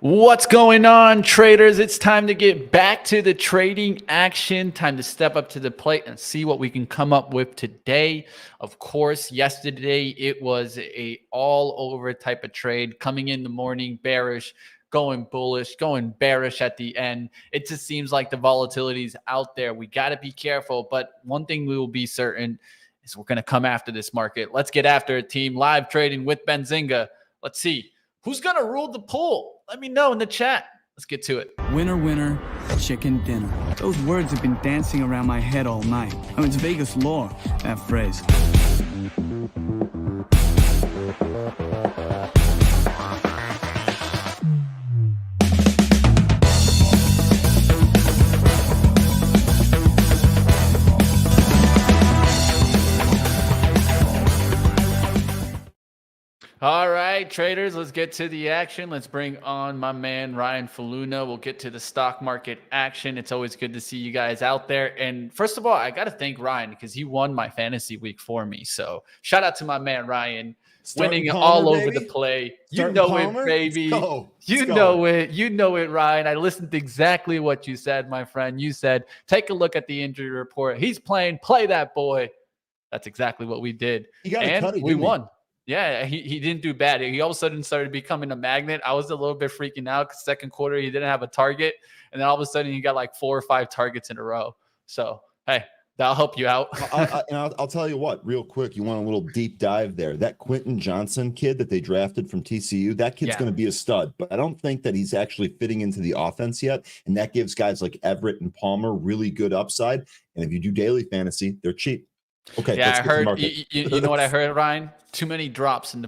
What's going on, traders? It's time to get back to the trading action. Time to step up to the plate and see what we can come up with today. Of course, yesterday it was a all over type of trade. Coming in the morning bearish, going bullish, going bearish at the end. It just seems like the volatility is out there. We got to be careful. But one thing we will be certain is we're going to come after this market. Let's get after it, team. Live trading with Benzinga. Let's see. Who's going to rule the pool? Let me know in the chat. Let's get to it. Winner, winner, chicken dinner. Those words have been dancing around my head all night. Oh, it's Vegas lore, that phrase. All right, traders, let's get to the action. Let's bring on my man, Ryan Faloona. We'll get to the stock market action. It's always good to see you guys out there. And first of all, I got to thank Ryan because he won my fantasy week for me. So shout out to my man, Ryan. Winning Palmer, all over the play. You know Palmer? It, baby. You know it. You know it, Ryan. I listened to exactly what you said, my friend. You said, take a look at the injury report. He's playing. Play that boy. That's exactly what we did. And we won. Yeah, he didn't do bad. He all of a sudden started becoming a magnet. I was a little bit freaking out because second quarter he didn't have a target. And then all of a sudden he got like 4 or 5 targets in a row. So, hey, that'll help you out. I'll tell you what, real quick, you want a little deep dive there. That Quentin Johnson kid that they drafted from TCU, that kid's going to be a stud. But I don't think that he's actually fitting into the offense yet. And that gives guys like Everett and Palmer really good upside. And if you do daily fantasy, they're cheap. Okay. Yeah, I heard. You know what I heard, Ryan? Too many drops in the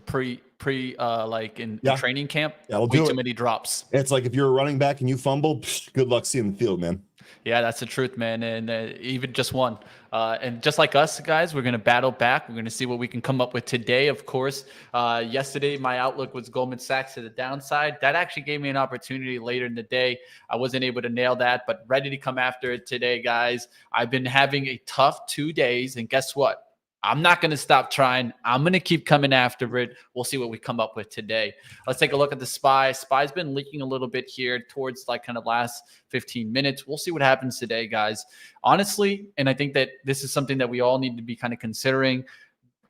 training camp. Yeah, we'll do too many drops. It's like if you're a running back and you fumble, good luck seeing the field, man. Yeah, that's the truth, man. And even just one. And just like us, guys, we're going to battle back. We're going to see what we can come up with today, of course. Yesterday, my outlook was Goldman Sachs to the downside. That actually gave me an opportunity later in the day. I wasn't able to nail that, but ready to come after it today, guys. I've been having a tough 2 days, and guess what? I'm not going to stop trying. I'm going to keep coming after it. We'll see what we come up with today. Let's take a look at the SPY. SPY's been leaking a little bit here towards like kind of last 15 minutes. We'll see what happens today, guys. Honestly, and I think that this is something that we all need to be kind of considering.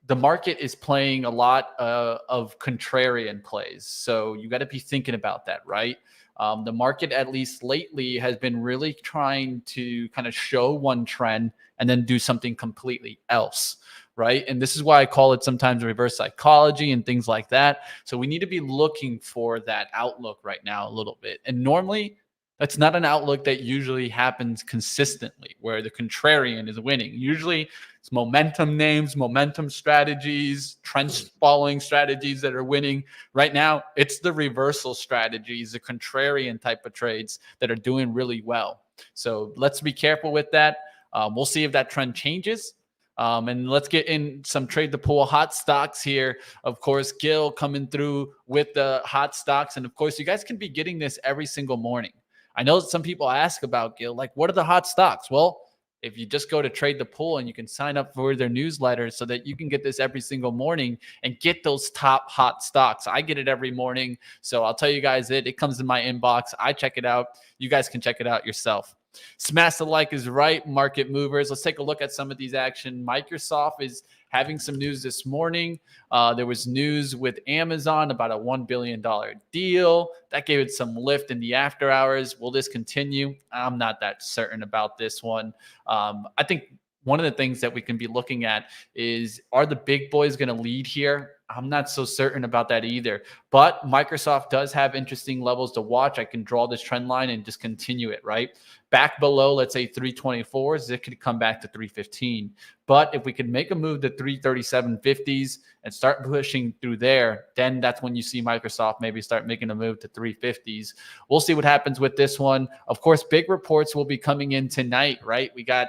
The market is playing a lot of contrarian plays. So you got to be thinking about that, right? The market, at least lately, has been really trying to kind of show one trend and then do something completely else. Right. And this is why I call it sometimes reverse psychology and things like that. So we need to be looking for that outlook right now a little bit. And normally that's not an outlook that usually happens consistently where the contrarian is winning. Usually it's momentum names, momentum strategies, trend following strategies that are winning. Right now, it's the reversal strategies, the contrarian type of trades that are doing really well. So let's be careful with that. We'll see if that trend changes. And let's get in some trade the pool hot stocks here. Of course, Gil coming through with the hot stocks. And of course, you guys can be getting this every single morning. I know some people ask about Gil, like, what are the hot stocks? Well, if you just go to Trade the Pool and you can sign up for their newsletter so that you can get this every single morning and get those top hot stocks. I get it every morning. So I'll tell you guys it comes in my inbox. I check it out. You guys can check it out yourself. Smash the like is right, market movers. Let's take a look at some of these action. Microsoft is having some news this morning. There was news with Amazon about a $1 billion deal. That gave it some lift in the after hours. Will this continue? I'm not that certain about this one. I think one of the things that we can be looking at is, are the big boys going to lead here? I'm not so certain about that either. But Microsoft does have interesting levels to watch. I can draw this trend line and just continue it, right? Back below, let's say 324s, it could come back to 315. But if we could make a move to 337.50s and start pushing through there, then that's when you see Microsoft maybe start making a move to 350s. We'll see what happens with this one. Of course, big reports will be coming in tonight, right? We got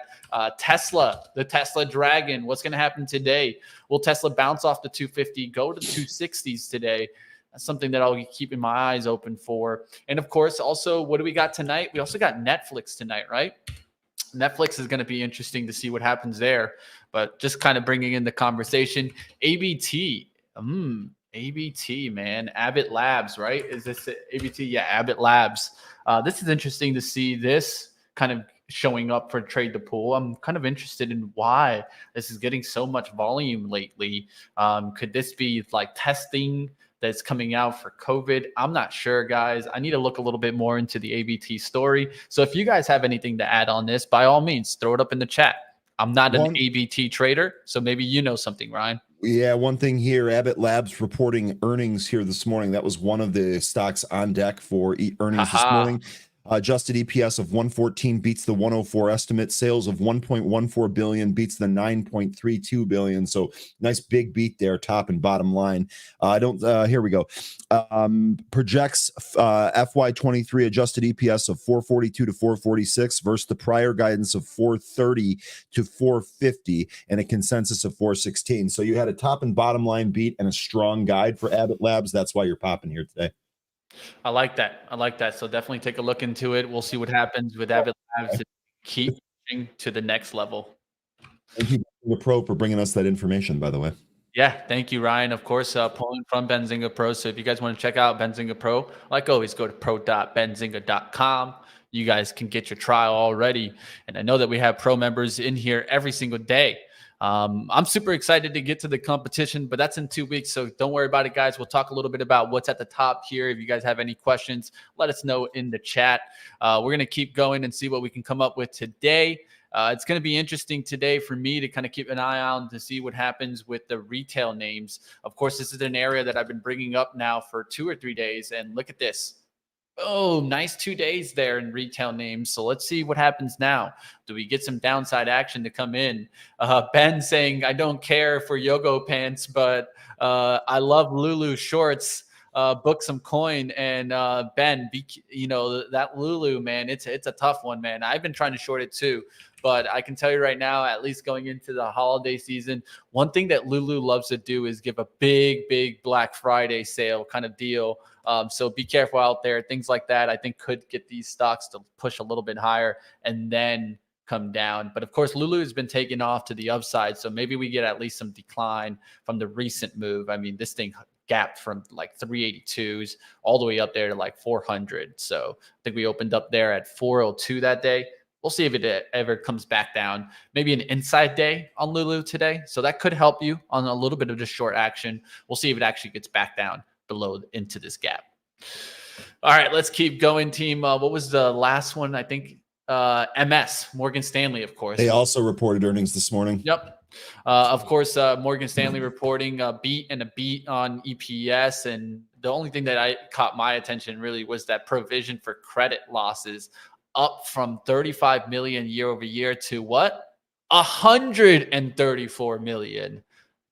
Tesla, the Tesla Dragon. What's going to happen today? Will Tesla bounce off the 250, go to the 260s today? That's something that I'll be keeping my eyes open for. And of course, also, what do we got tonight? We also got Netflix tonight, right? Netflix is going to be interesting to see what happens there. But just kind of bringing in the conversation. ABT. ABT, man. Abbott Labs, right? Is this ABT? Yeah, Abbott Labs. This is interesting to see this kind of showing up for trade to pool. I'm kind of interested in why this is getting so much volume lately. Could this be like testing that's coming out for COVID? I'm not sure, guys. I need to look a little bit more into the ABT story. So if you guys have anything to add on this, by all means, throw it up in the chat. I'm not an ABT trader, so maybe you know something, Ryan. Yeah, one thing here, Abbott Labs reporting earnings here this morning. That was one of the stocks on deck for earnings this morning. Adjusted EPS of 114 beats the 104 estimate. Sales of 1.14 billion beats the 9.32 billion. So nice big beat there, top and bottom line. Here we go. Projects FY23 adjusted EPS of 442 to 446 versus the prior guidance of 430 to 450 and a consensus of 416. So you had a top and bottom line beat and a strong guide for Abbott Labs. That's why you're popping here today. I like that. So definitely take a look into it. We'll see what happens with Abbott Labs to keep pushing to the next level. Thank you, the Pro, for bringing us that information, by the way. Yeah, thank you, Ryan. Of course, pulling from Benzinga Pro. So if you guys want to check out Benzinga Pro, like always, go to pro.benzinga.com. You guys can get your trial already. And I know that we have pro members in here every single day. I'm super excited to get to the competition, but that's in 2 weeks. So don't worry about it, guys. We'll talk a little bit about what's at the top here. If you guys have any questions, let us know in the chat. We're going to keep going and see what we can come up with today. It's going to be interesting today for me to kind of keep an eye on to see what happens with the retail names. Of course, this is an area that I've been bringing up now for 2 or 3 days. And look at this. Oh, nice 2 days there in retail names. So let's see what happens now. Do we get some downside action to come in? Ben saying, I don't care for Yogo pants, but I love Lulu shorts. Book some coin. And Ben, that Lulu, man, it's a tough one, man. I've been trying to short it too. But I can tell you right now, at least going into the holiday season, one thing that Lulu loves to do is give a big Black Friday sale kind of deal. So be careful out there. Things like that, I think, could get these stocks to push a little bit higher and then come down. But of course, Lulu has been taken off to the upside. So maybe we get at least some decline from the recent move. I mean, this thing gapped from like 382s all the way up there to like 400. So I think we opened up there at 402 that day. We'll see if it ever comes back down. Maybe an inside day on Lulu today. So that could help you on a little bit of just short action. We'll see if it actually gets back down below into this gap. All right, let's keep going, team. What was the last one? I think MS, Morgan Stanley, of course. They also reported earnings this morning. Yep. Of course, Morgan Stanley reporting a beat on EPS. And the only thing that caught my attention really was that provision for credit losses up from 35 million year over year to what? 134 million. I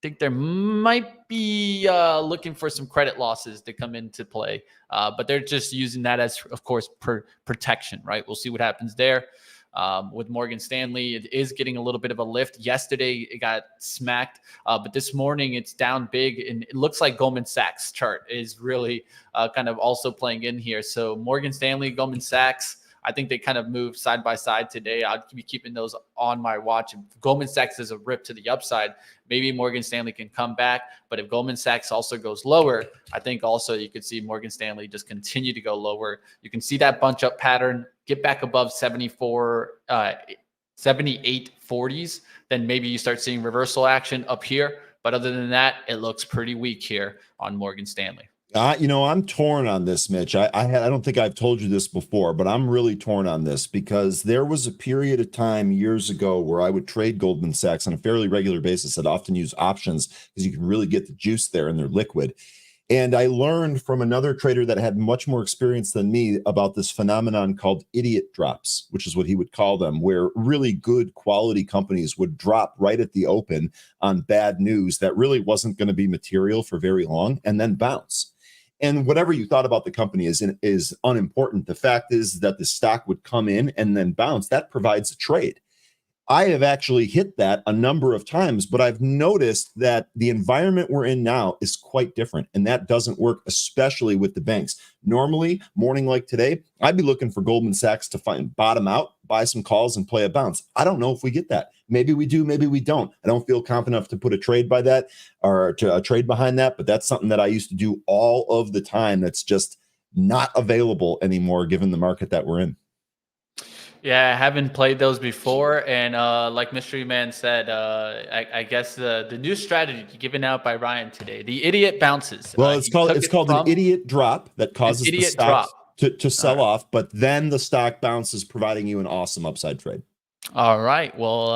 think there might be looking for some credit losses to come into play, but they're just using that as, of course, protection, right? We'll see what happens there. With Morgan Stanley, it is getting a little bit of a lift. Yesterday, it got smacked, but this morning it's down big, and it looks like Goldman Sachs chart is really kind of also playing in here. So Morgan Stanley, Goldman Sachs, I think they kind of move side by side today. I'll be keeping those on my watch. If Goldman Sachs is a rip to the upside, maybe Morgan Stanley can come back. But if Goldman Sachs also goes lower, I think also you could see Morgan Stanley just continue to go lower. You can see that bunch up pattern, get back above 78.40s. Then maybe you start seeing reversal action up here. But other than that, it looks pretty weak here on Morgan Stanley. I'm torn on this, Mitch. I don't think I've told you this before, but I'm really torn on this because there was a period of time years ago where I would trade Goldman Sachs on a fairly regular basis. I'd often use options because you can really get the juice there and they're liquid. And I learned from another trader that had much more experience than me about this phenomenon called idiot drops, which is what he would call them, where really good quality companies would drop right at the open on bad news that really wasn't going to be material for very long and then bounce. And whatever you thought about the company is unimportant. The fact is that the stock would come in and then bounce. That provides a trade. I have actually hit that a number of times, but I've noticed that the environment we're in now is quite different, and that doesn't work, especially with the banks. Normally, morning like today, I'd be looking for Goldman Sachs to find bottom out, buy some calls, and play a bounce. I don't know if we get that. Maybe we do, maybe we don't. I don't feel confident enough to put a trade by that or to a trade behind that, but that's something that I used to do all of the time. That's just not available anymore given the market that we're in. Yeah, I haven't played those before, and like Mystery Man said, I guess the new strategy given out by Ryan today, the idiot bounces. Well, it's called an idiot drop that causes the stock to sell off, but then the stock bounces, providing you an awesome upside trade. All right. Well,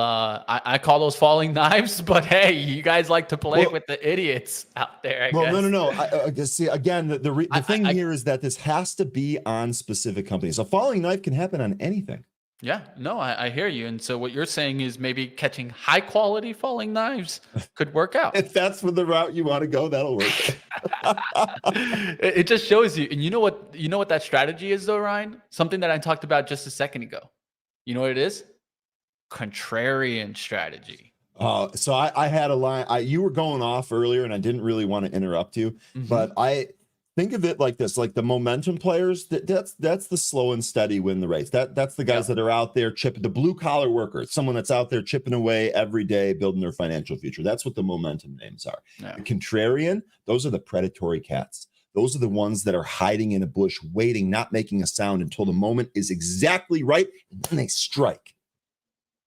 I call those falling knives, but hey, you guys like to play with the idiots out there. I guess. No. I see. Again, the thing here is that this has to be on specific companies. A falling knife can happen on anything. Yeah, no, I hear you. And so what you're saying is maybe catching high quality falling knives could work out. If that's the route you want to go, that'll work. It just shows you. And you know what that strategy is though, Ryan? Something that I talked about just a second ago. You know what it is? Contrarian strategy. So I had a line. You were going off earlier, and I didn't really want to interrupt you, but I think of it like this: like the momentum players. That's the slow and steady win the race. That's the guys that are out there chipping, the blue collar workers, someone that's out there chipping away every day, building their financial future. That's what the momentum names are. The contrarian, those are the predatory cats. Those are the ones that are hiding in a bush, waiting, not making a sound until the moment is exactly right, and then they strike.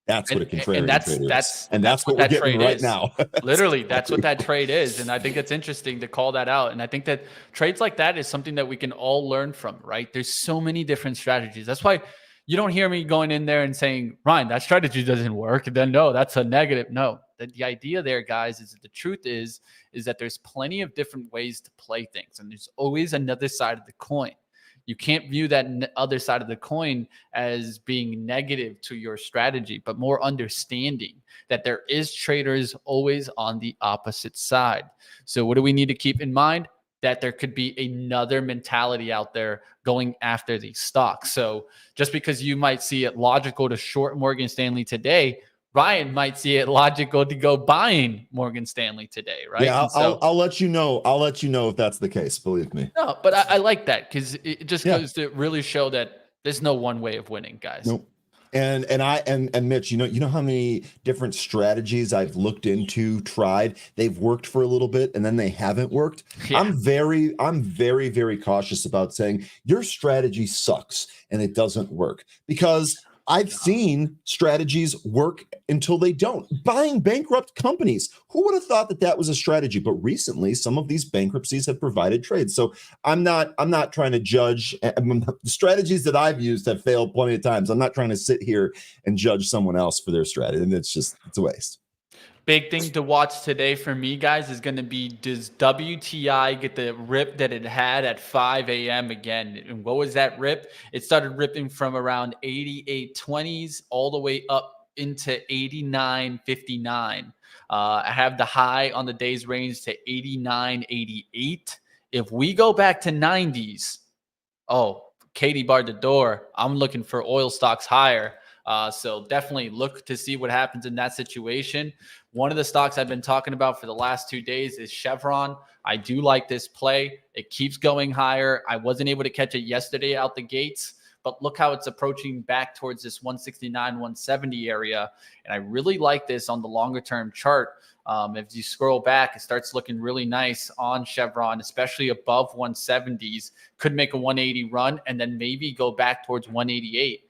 That's what a contrarian trade is. And that's what we're getting right now. Literally, that's what that trade is. And I think it's interesting to call that out. And I think that trades like that is something that we can all learn from, right? There's so many different strategies. That's why you don't hear me going in there and saying, Ryan, that strategy doesn't work. And then, no, that's a negative. No, the idea there, guys, is that the truth is that there's plenty of different ways to play things. And there's always another side of the coin. You can't view that other side of the coin as being negative to your strategy, but more understanding that there is traders always on the opposite side. So what do we need to keep in mind? That there could be another mentality out there going after these stocks. So just because you might see it logical to short Morgan Stanley today, Ryan might see it logical to go buying Morgan Stanley today, right? Yeah, I'll let you know. I'll let you know if that's the case. Believe me. No, but I like that because it just goes to really show that there's no one way of winning, guys. Nope. And Mitch, you know how many different strategies I've looked into, tried. They've worked for a little bit, and then they haven't worked. Yeah. I'm very, very cautious about saying your strategy sucks and it doesn't work, because I've seen strategies work until they don't. Buying bankrupt companies. Who would have thought that that was a strategy? But recently, some of these bankruptcies have provided trades. So I'm not trying to judge. The strategies that I've used have failed plenty of times. I'm not trying to sit here and judge someone else for their strategy. And it's a waste. Big thing to watch today for me, guys, is going to be, does WTI get the rip that it had at 5 a.m. again? And what was that rip? It started ripping from around 88.20s all the way up into 89.59. I have the high on the day's range to 89.88. If we go back to 90s, Katie barred the door. I'm looking for oil stocks higher. So definitely look to see what happens in that situation. One of the stocks I've been talking about for the last 2 days is Chevron. I do like this play. It keeps going higher. I wasn't able to catch it yesterday out the gates, but look how it's approaching back towards this 169, 170 area. And I really like this on the longer term chart. If you scroll back, it starts looking really nice on Chevron, especially above 170s. Could make a 180 run and then maybe go back towards 188.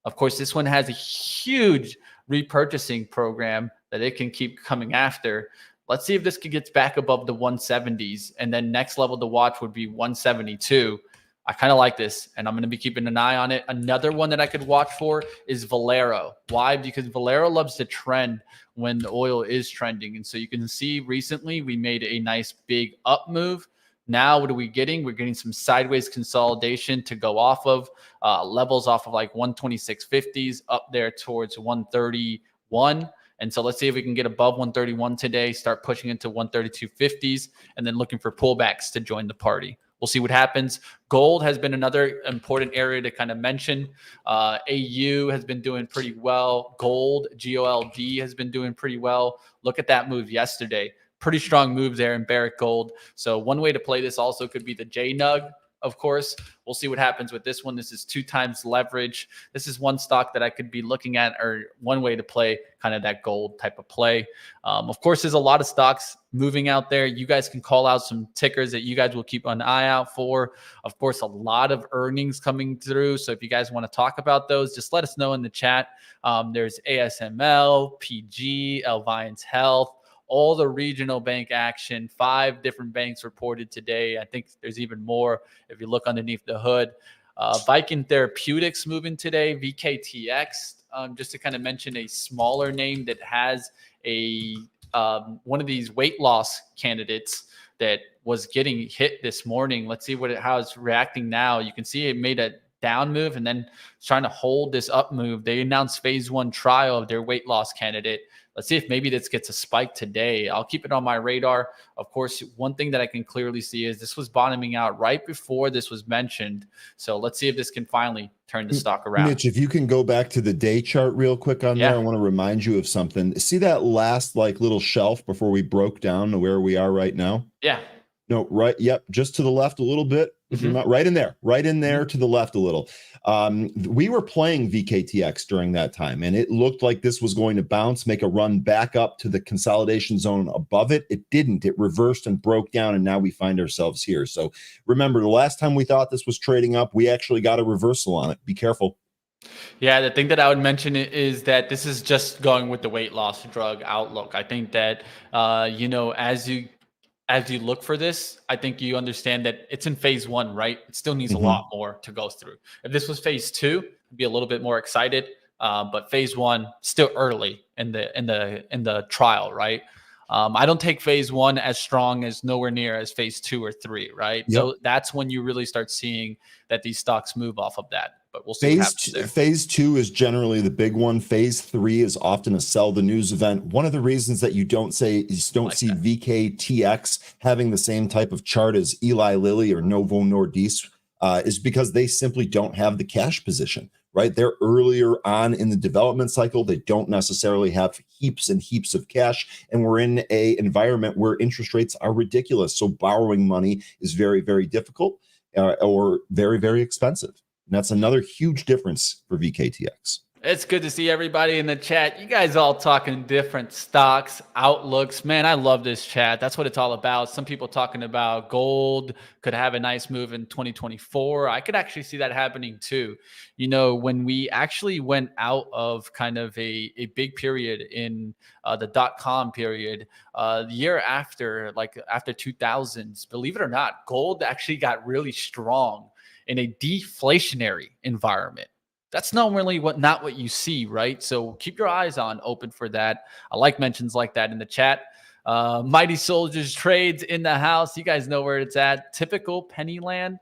Of course, this one has a huge repurchasing program that it can keep coming after. Let's see if this gets back above the 170s. And then next level to watch would be 172. I kind of like this, and I'm going to be keeping an eye on it. Another one that I could watch for is Valero. Why? Because Valero loves to trend when the oil is trending. And so you can see recently we made a nice big up move. Now, what are we getting? We're getting some sideways consolidation to go off of, levels off of like 126.50s up there towards 131. And so let's see if we can get above 131 today, start pushing into 132.50s, and then looking for pullbacks to join the party. We'll see what happens. Gold has been another important area to kind of mention. AU has been doing pretty well. Gold, GOLD, has been doing pretty well. Look at that move yesterday. Pretty strong move there in Barrick Gold. So one way to play this also could be the JNUG. Of course, we'll see what happens with this one. This is 2 times leverage. This is one stock that I could be looking at, or one way to play kind of that gold type of play. Of course, there's a lot of stocks moving out there. You guys can call out some tickers that you guys will keep an eye out for. Of course, a lot of earnings coming through. So if you guys want to talk about those, just let us know in the chat. There's ASML, PG, Alliance Health, all the regional bank action. 5 different banks reported today. I think there's even more if you look underneath the hood. Viking Therapeutics moving today, VKTX, just to kind of mention a smaller name that has a one of these weight loss candidates that was getting hit this morning. Let's see how it's reacting now. You can see it made a down move and then trying to hold this up move. They announced phase 1 trial of their weight loss candidate. Let's see if maybe this gets a spike today. I'll keep it on my radar. Of course, one thing that I can clearly see is this was bottoming out right before this was mentioned. So let's see if this can finally turn the stock around. Mitch, if you can go back to the day chart real quick on there, I want to remind you of something. See that last little shelf before we broke down to where we are right now? Yeah. No, right. Yep. Just to the left a little bit. If you're not right in there to the left a little. We were playing VKTX during that time, and it looked like this was going to bounce, make a run back up to the consolidation zone above it. It didn't. It reversed and broke down, and now we find ourselves here. So remember, the last time we thought this was trading up, we actually got a reversal on it. Be careful. Yeah, the thing that I would mention is that this is just going with the weight loss drug outlook. I think that, as you look for this, I think you understand that it's in phase 1, right? It still needs a lot more to go through. If this was phase 2, I'd be a little bit more excited. But phase 1, still early in the trial, right? I don't take phase 1 as strong as nowhere near as phase 2 or 3, right? Yep. So that's when you really start seeing that these stocks move off of that. But we'll see what happens there. Phase 2 is generally the big one. Phase 3 is often a sell the news event. One of the reasons that you don't see VKTX having the same type of chart as Eli Lilly or Novo Nordisk is because they simply don't have the cash position, right? They're earlier on in the development cycle. They don't necessarily have heaps and heaps of cash. And we're in an environment where interest rates are ridiculous. So borrowing money is very, very difficult or very, very expensive. And that's another huge difference for VKTX. It's good to see everybody in the chat. You guys all talking different stocks, outlooks. Man, I love this chat. That's what it's all about. Some people talking about gold could have a nice move in 2024. I could actually see that happening too. When we actually went out of kind of a big period in the .com period, the year after, like after 2000s, believe it or not, gold actually got really strong in a deflationary environment. That's normally not what you see, right? So keep your eyes open for that. I like mentions like that in the chat. Mighty Soldiers Trades in the house. You guys know where it's at. Typical Pennyland.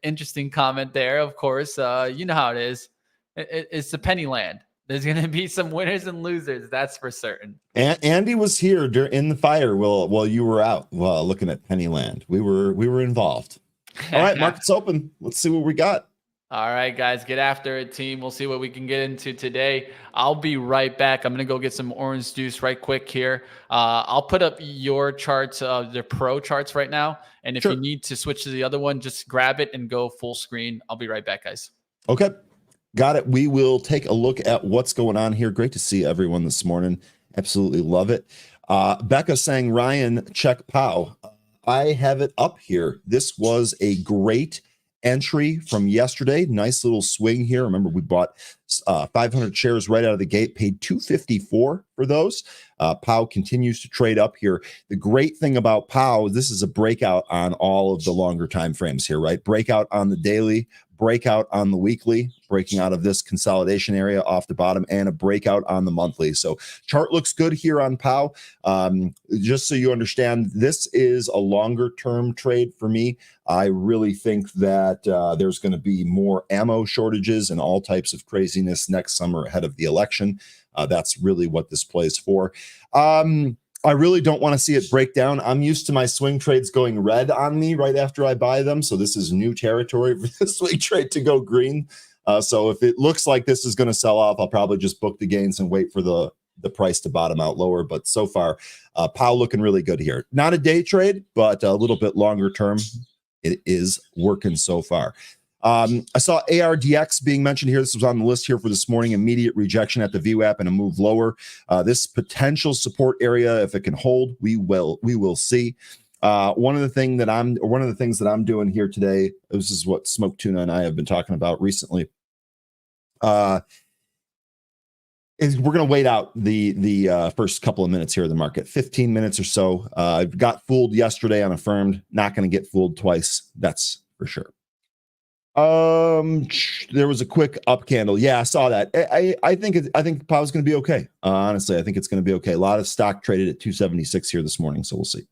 Interesting comment there, of course. You know how it is. It's the Pennyland. There's going to be some winners and losers. That's for certain. Andy was here in the fire while you were out looking at Pennyland. We were involved. All right, market's open. Let's see what we got. All right, guys, get after it, team. We'll see what we can get into today. I'll be right back. I'm going to go get some orange juice right quick here. I'll put up your charts, the pro charts right now. And if you need to switch to the other one, just grab it and go full screen. I'll be right back, guys. Okay, got it. We will take a look at what's going on here. Great to see everyone this morning. Absolutely love it. Becca saying, Ryan, check POW. I have it up here. This was a great entry from yesterday. Nice little swing here. Remember, we bought 500 shares right out of the gate, paid $254 for those. POW continues to trade up here. The great thing about POW, this is a breakout on all of the longer time frames here, right? Breakout on the daily, breakout on the weekly, breaking out of this consolidation area off the bottom, and a breakout on the monthly. So chart looks good here on POW. Just so you understand, this is a longer term trade for me. I really think that there's going to be more ammo shortages and all types of craziness next summer ahead of the election. That's really what this plays for. I really don't want to see it break down. I'm used to my swing trades going red on me right after I buy them. So this is new territory for the swing trade to go green. So if it looks like this is going to sell off, I'll probably just book the gains and wait for the price to bottom out lower. But so far, Powell looking really good here. Not a day trade, but a little bit longer term. It is working so far. I saw ARDX being mentioned here. This was on the list here for this morning. Immediate rejection at the VWAP and a move lower. This potential support area, if it can hold, we will see. One of the things that I'm doing here today, this is what Smoke Tuna and I have been talking about recently. Is we're going to wait out the first couple of minutes here of the market, 15 minutes or so. Got fooled yesterday on Affirmed. Not going to get fooled twice. That's for sure. There was a quick up candle. Yeah, I saw that. I think Powell's going to be okay. Honestly, I think it's going to be okay. A lot of stock traded at 276 here this morning, so we'll see.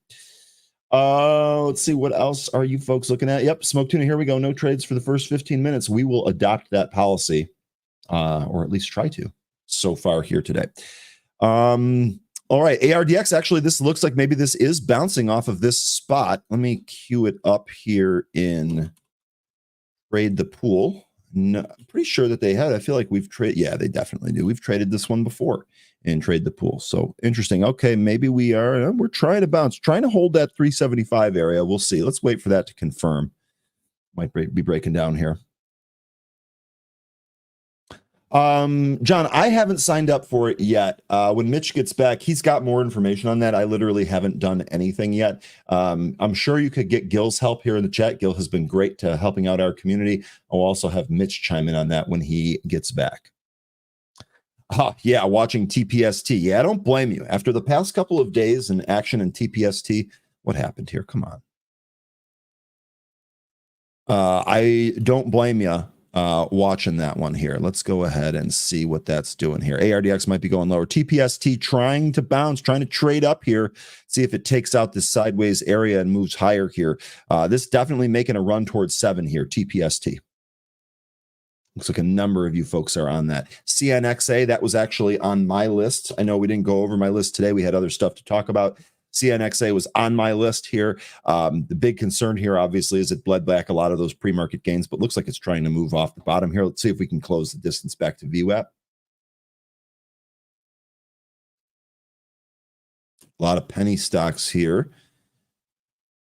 Let's see, what else are you folks looking at? Yep, Smoke Tuna, here we go. No trades for the first 15 minutes. We will adopt that policy, or at least try to so far here today. All right, ARDX, actually, this looks like maybe this is bouncing off of this spot. Let me cue it up here in Trade the Pool. No, I'm pretty sure that they had. I feel like we've traded. Yeah, they definitely do. We've traded this one before in Trade the Pool. So interesting. Okay, maybe we're trying to bounce, trying to hold that 375 area. We'll see. Let's wait for that to confirm. Might be breaking down here. John, I haven't signed up for it yet. When Mitch gets back, he's got more information on that. I literally haven't done anything yet. I'm sure you could get Gil's help here in the chat. Gil has been great to helping out our community. I'll also have Mitch chime in on that when he gets back. Yeah, watching TPST. Yeah, I don't blame you. After the past couple of days in action in TPST, what happened here? Come on. I don't blame you. Watching that one here. Let's go ahead and see what that's doing here. ARDX might be going lower. TPST trying to bounce, trying to trade up here, see if it takes out this sideways area and moves higher here. This definitely making a run towards 7 here, TPST. Looks like a number of you folks are on that. CNXA, that was actually on my list. I know we didn't go over my list today. We had other stuff to talk about. CNXA was on my list here. The big concern here, obviously, is it bled back a lot of those pre-market gains, but looks like it's trying to move off the bottom here. Let's see if we can close the distance back to VWAP. A lot of penny stocks here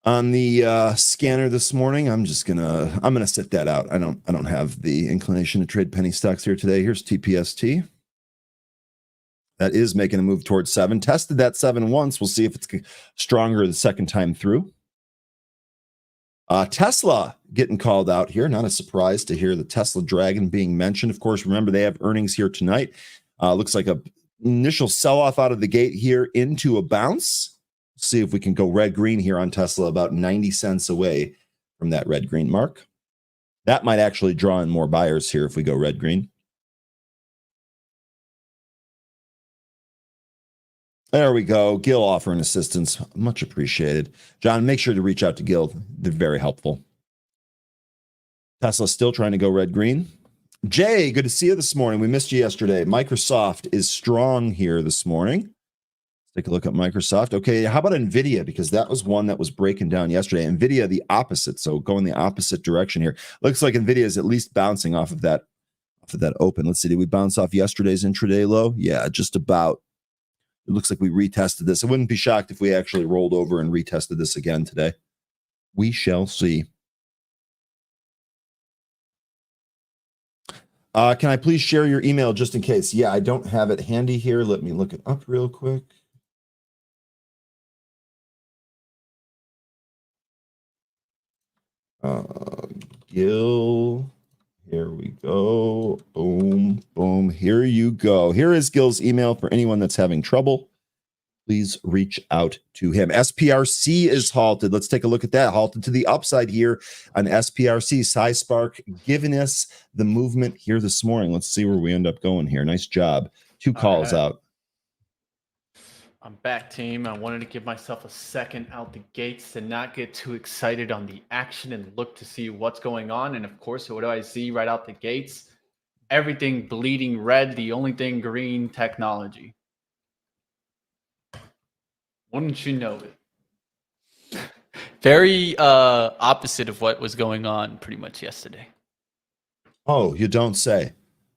on the scanner this morning. I'm gonna sit that out. I don't have the inclination to trade penny stocks here today. Here's TPST. That is making a move towards 7. Tested that 7 once. We'll see if it's stronger the second time through. Tesla getting called out here. Not a surprise to hear the Tesla Dragon being mentioned. Of course, remember they have earnings here tonight. Looks like a initial sell-off out of the gate here into a bounce. See if we can go red-green here on Tesla, about 90 cents away from that red-green mark. That might actually draw in more buyers here if we go red-green. There we go. Gil offering assistance. Much appreciated. John, make sure to reach out to Gil. They're very helpful. Tesla still trying to go red-green. Jay, good to see you this morning. We missed you yesterday. Microsoft is strong here this morning. Let's take a look at Microsoft. Okay, how about NVIDIA? Because that was one that was breaking down yesterday. NVIDIA, the opposite. So going the opposite direction here. Looks like NVIDIA is at least bouncing off of that open. Let's see. Did we bounce off yesterday's intraday low? Yeah, just about. It looks like we retested this. I wouldn't be shocked if we actually rolled over and retested this again today. We shall see. Can I please share your email just in case? Yeah, I don't have it handy here. Let me look it up real quick. Gil, here we go. Boom, boom. Here you go. Here is Gil's email for anyone that's having trouble. Please reach out to him. SPRC is halted. Let's take a look at that. Halted to the upside here on SPRC. SciSpark giving us the movement here this morning. Let's see where we end up going here. Nice job. 2 calls out. I'm back, team. I wanted to give myself a second out the gates to not get too excited on the action and look to see what's going on. And of course, what do I see right out the gates? Everything bleeding red. The only thing green, technology. Wouldn't you know it? Very opposite of what was going on pretty much yesterday. Oh, you don't say.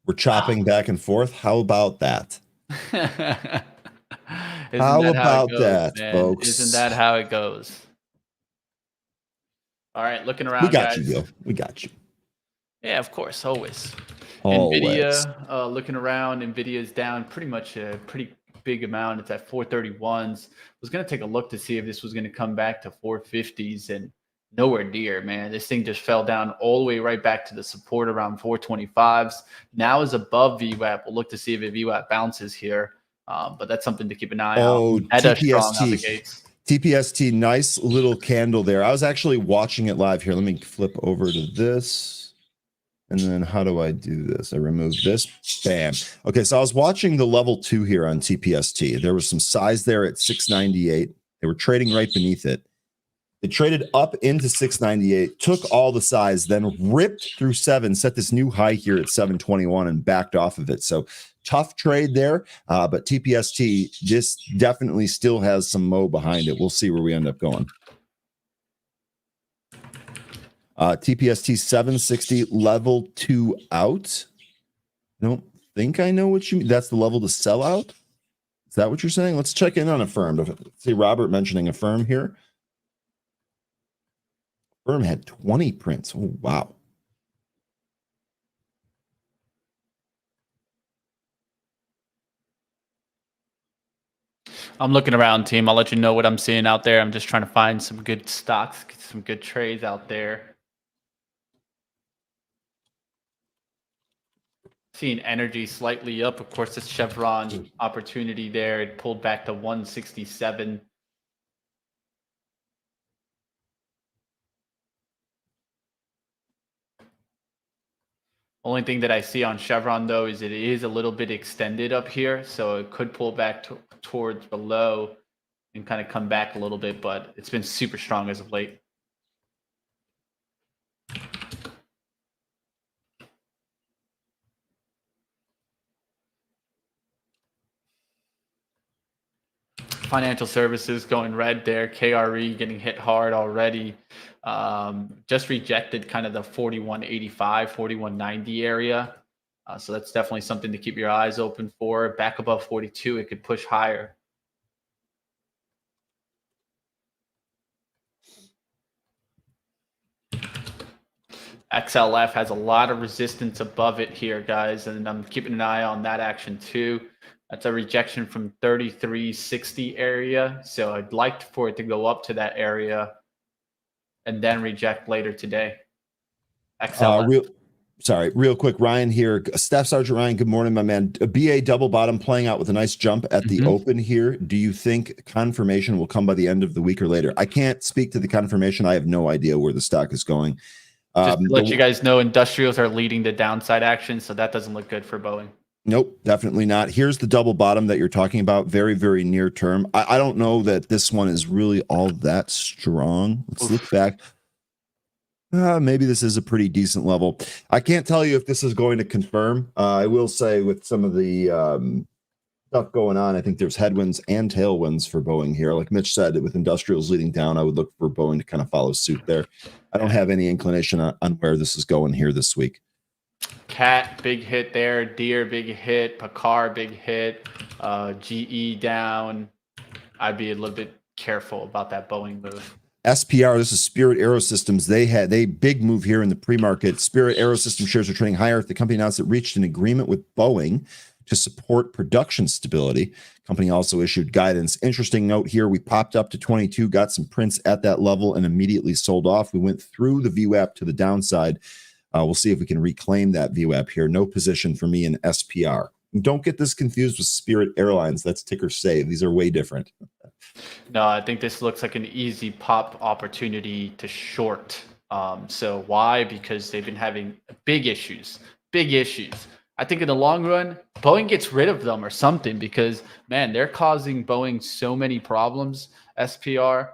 We're chopping back and forth. How about that? How about that, man? folks? Isn't that how it goes? All right, looking around, We got guys. you, Gil. We got you. Yeah, of course, always. Always. Nvidia, looking around, Nvidia is down pretty much a pretty big amount. It's at 431s. Was going to take a look to see if this was going to come back to 450s, and nowhere near, man. This thing just fell down all the way right back to the support around 425s. Now is above VWAP. We'll look to see if a VWAP bounces here, but that's something to keep an eye on. Meta strong out the gates. TPST, nice little candle there. I was actually watching it live here. Let me flip over to this. And then how do I do this? I remove this. Bam. Okay, so I was watching the level 2 here on TPST. There was some size there at 698. They were trading right beneath it. It traded up into 698, took all the size, then ripped through 7, set this new high here at 721 and backed off of it. So tough trade there, but TPST just definitely still has some mo behind it. We'll see where we end up going. TPST 760 level 2 out. I don't think I know what you mean. That's the level to sell out. Is that what you're saying? Let's check in on a firm. See Robert mentioning a firm here. Firm had 20 prints. Oh, wow. I'm looking around, team. I'll let you know what I'm seeing out there. I'm just trying to find some good stocks, some good trades out there. Seeing energy slightly up. Of course, this Chevron opportunity there. It pulled back to 167. Only thing that I see on Chevron, though, is it is a little bit extended up here. So it could pull back towards below and kind of come back a little bit. But it's been super strong as of late. Financial services going red there. KRE getting hit hard already. Just rejected kind of the 4185, 4190 area. So that's definitely something to keep your eyes open for. Back above 42, it could push higher. XLF has a lot of resistance above it here, guys, and I'm keeping an eye on that action too. That's a rejection from 3360 area. So I'd like for it to go up to that area and then reject later today. XLF. Real quick, Ryan here. Staff Sergeant Ryan, good morning, my man. A BA double bottom playing out with a nice jump at the open here. Do you think confirmation will come by the end of the week or later? I can't speak to the confirmation. I have no idea where the stock is going. Just to let you guys know, industrials are leading the downside action, so that doesn't look good for Boeing. Nope, definitely not. Here's the double bottom that you're talking about. Very, very near term. I don't know that this one is really all that strong. Let's look back. Maybe this is a pretty decent level. I can't tell you if this is going to confirm. I will say with some of the stuff going on, I think there's headwinds and tailwinds for Boeing here. Like Mitch said, with industrials leading down, I would look for Boeing to kind of follow suit there. I don't have any inclination on where this is going here this week. Cat, big hit there. Deere, big hit. Picard, big hit. GE down. I'd be a little bit careful about that Boeing move. SPR, this is Spirit Aerosystems. They big move here in the pre-market. Spirit Aerosystems shares are trading higher. The company announced it reached an agreement with Boeing to support production stability. Company also issued guidance. Interesting note here, we popped up to 22, got some prints at that level and immediately sold off. We went through the VWAP to the downside. We'll see if we can reclaim that VWAP here. No position for me in SPR. Don't get this confused with Spirit Airlines. That's ticker save. These are way different. No, I think this looks like an easy pop opportunity to short. So why? Because they've been having big issues. I think in the long run, Boeing gets rid of them or something because, man, they're causing Boeing so many problems, SPR,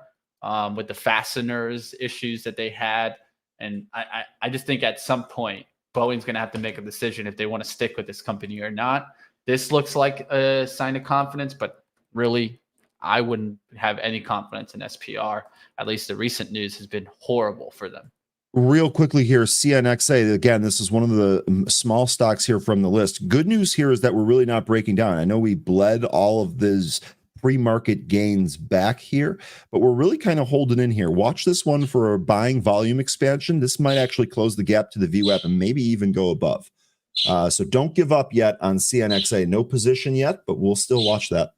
with the fasteners issues that they had. And I just think at some point, Boeing's going to have to make a decision if they want to stick with this company or not. This looks like a sign of confidence, but really, I wouldn't have any confidence in SPR. At least the recent news has been horrible for them. Real quickly here, CNXA, again, this is one of the small stocks here from the list. Good news here is that we're really not breaking down. I know we bled all of these pre-market gains back here, but we're really kind of holding in here. Watch this one for a buying volume expansion. This might actually close the gap to the VWAP and maybe even go above. So don't give up yet on CNXA. No position yet, but we'll still watch that.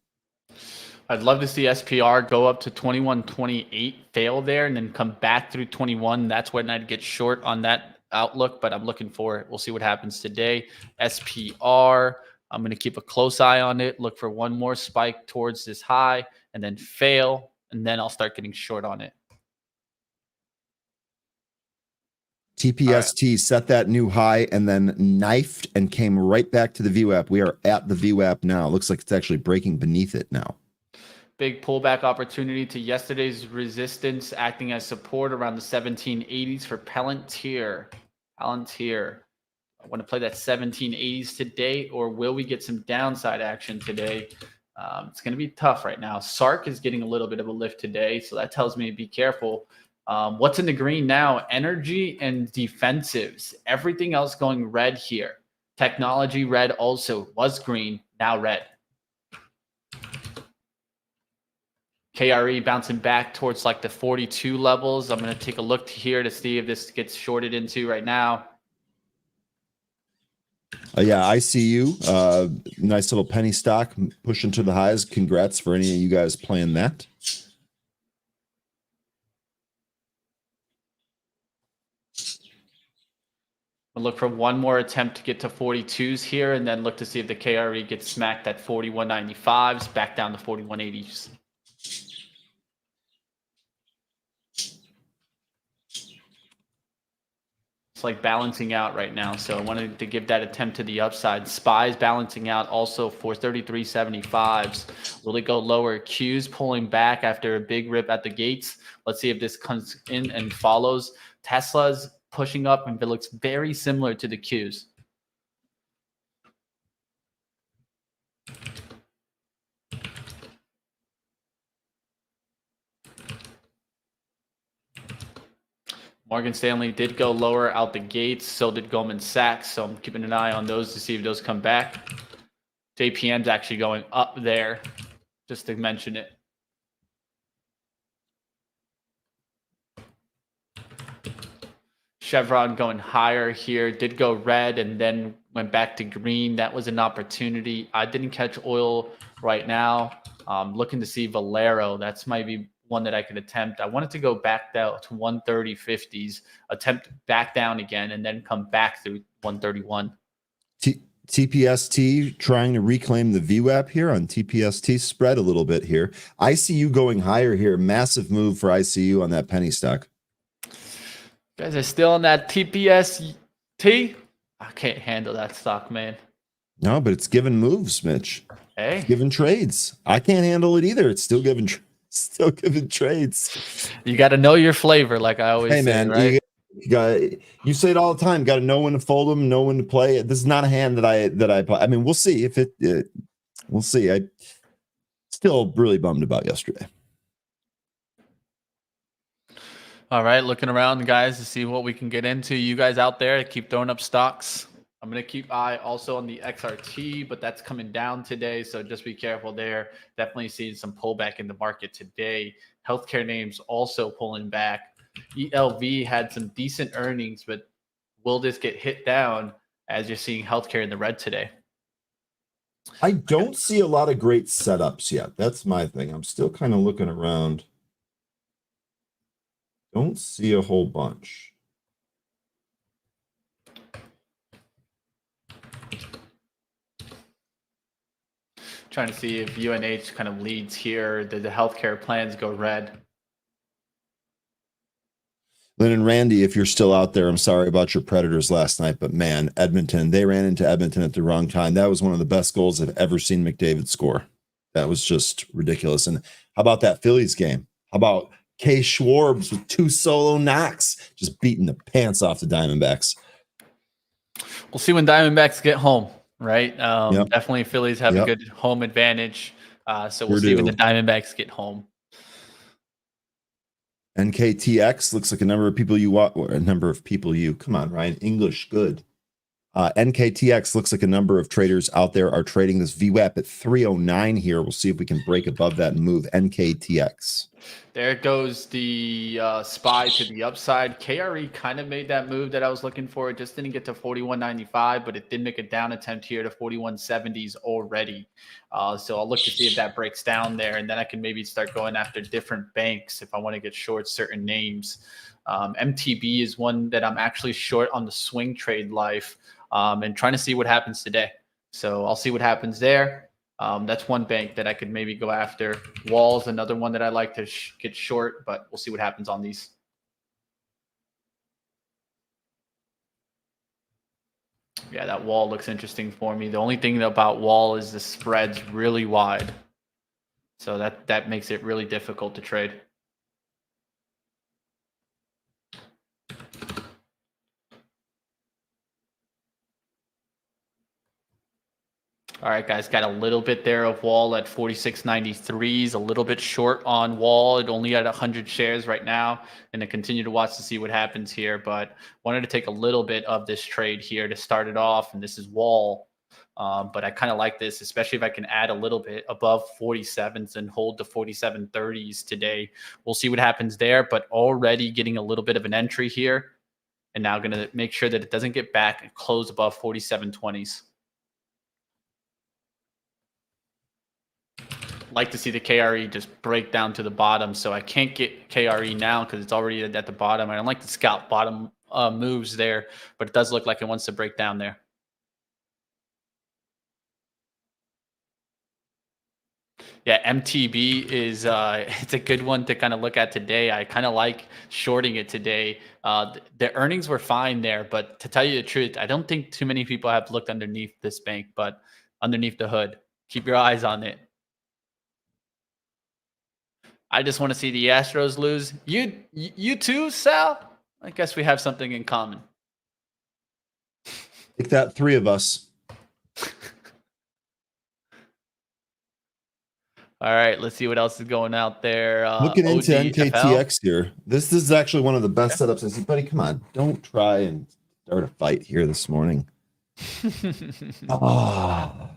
I'd love to see SPR go up to 21.28, fail there, and then come back through 21. That's when I'd get short on that outlook, but I'm looking for it. We'll see what happens today. SPR, I'm going to keep a close eye on it, look for one more spike towards this high, and then fail, and then I'll start getting short on it. TPST set that new high and then knifed and came right back to the VWAP. We are at the VWAP now. Looks like it's actually breaking beneath it now. Big pullback opportunity to yesterday's resistance, acting as support around the 1780s for Palantir. Palantir. I want to play that 1780s today, or will we get some downside action today? It's going to be tough right now. SARK is getting a little bit of a lift today, so that tells me to be careful. What's in the green now? Energy and defensives. Everything else going red here. Technology red also was green, now red. KRE bouncing back towards like the 42 levels. I'm going to take a look here to see if this gets shorted into right now. Yeah, ICU, nice little penny stock pushing to the highs. Congrats for any of you guys playing that. I'll look for one more attempt to get to 42s here, and then look to see if the KRE gets smacked at 41.95s, back down to 41.80s. It's like balancing out right now, so I wanted to give that attempt to the upside. SPY's balancing out also for 33.75s. Will it go lower? Q's pulling back after a big rip at the gates. Let's see if this comes in and follows. Tesla's pushing up, and it looks very similar to the Q's. Morgan Stanley did go lower out the gates. So did Goldman Sachs. So I'm keeping an eye on those to see if those come back. JPM's actually going up there, just to mention it. Chevron going higher here, did go red and then went back to green. That was an opportunity. I didn't catch oil right now. Looking to see Valero. That's might be one that I could attempt. I wanted to go back down to 130.50s, attempt back down again, and then come back through 131. TPST trying to reclaim the VWAP here on TPST spread a little bit here. ICU going higher here. Massive move for ICU on that penny stock. You guys are still on that TPST? I can't handle that stock, man. No, but it's giving moves, Mitch. Hey, it's giving trades. I can't handle it either. It's still giving trades. You got to know your flavor, like I always say, man, right? You say it all the time. Got to know when to fold them, know when to play. This is not a hand that I play. I mean, we'll see if it. We'll see. I still really bummed about yesterday. All right, looking around, guys, to see what we can get into. You guys out there, keep throwing up stocks. I'm going to keep eye also on the XRT, but that's coming down today, so just be careful there. Definitely seeing some pullback in the market today. Healthcare names also pulling back. ELV had some decent earnings, but will this get hit down as you're seeing healthcare in the red today? I don't see a lot of great setups yet. That's my thing. I'm still kind of looking around. Don't see a whole bunch. Trying to see if UNH kind of leads here. Did the healthcare plans go red? Lynn and Randy, if you're still out there, I'm sorry about your Predators last night, but man, Edmonton, they ran into Edmonton at the wrong time. That was one of the best goals I've ever seen McDavid score. That was just ridiculous. And how about that Phillies game? How about Kay Schwarbs with 2 solo knocks, just beating the pants off the Diamondbacks? We'll see when Diamondbacks get home, right? Yep. Definitely Phillies have a good home advantage. So we'll Sure see when do. the Diamondbacks get home. NKTX looks like a number of people you come on, Ryan, English good. NKTX looks like a number of traders out there are trading this VWAP at 309 here. We'll see if we can break above that and move NKTX. There goes the SPY to the upside. KRE kind of made that move that I was looking for. It just didn't get to 41.95, but it did make a down attempt here to 41.70s already. So I'll look to see if that breaks down there, and then I can maybe start going after different banks if I want to get short certain names. MTB is one that I'm actually short on the swing trade life, and trying to see what happens today. So I'll see what happens there. That's one bank that I could maybe go after. Wall's another one that I like to get short, but we'll see what happens on these. Yeah, that Wall looks interesting for me. The only thing about Wall is the spread's really wide. So that makes it really difficult to trade. All right, guys, got a little bit there of Wall at 46.93s, a little bit short on Wall. It only had 100 shares right now, and to continue to watch to see what happens here. But wanted to take a little bit of this trade here to start it off, and this is Wall. But I kind of like this, especially if I can add a little bit above 47s and hold the 47.30s today. We'll see what happens there, but already getting a little bit of an entry here, and now going to make sure that it doesn't get back and close above 47.20s. Like to see the KRE just break down to the bottom. So I can't get KRE now because it's already at the bottom. I don't like the scalp bottom moves there, but it does look like it wants to break down there. Yeah, MTB is it's a good one to kind of look at today. I kind of like shorting it today. The earnings were fine there, but to tell you the truth, I don't think too many people have looked underneath this bank, but underneath the hood. Keep your eyes on it. I just want to see the Astros lose. You too, Sal? I guess we have something in common. Take that, three of us. All right, let's see what else is going out there. Looking into ODFL. NKTX here. This is actually one of the best setups I see. Buddy, come on. Don't try and start a fight here this morning. Oh.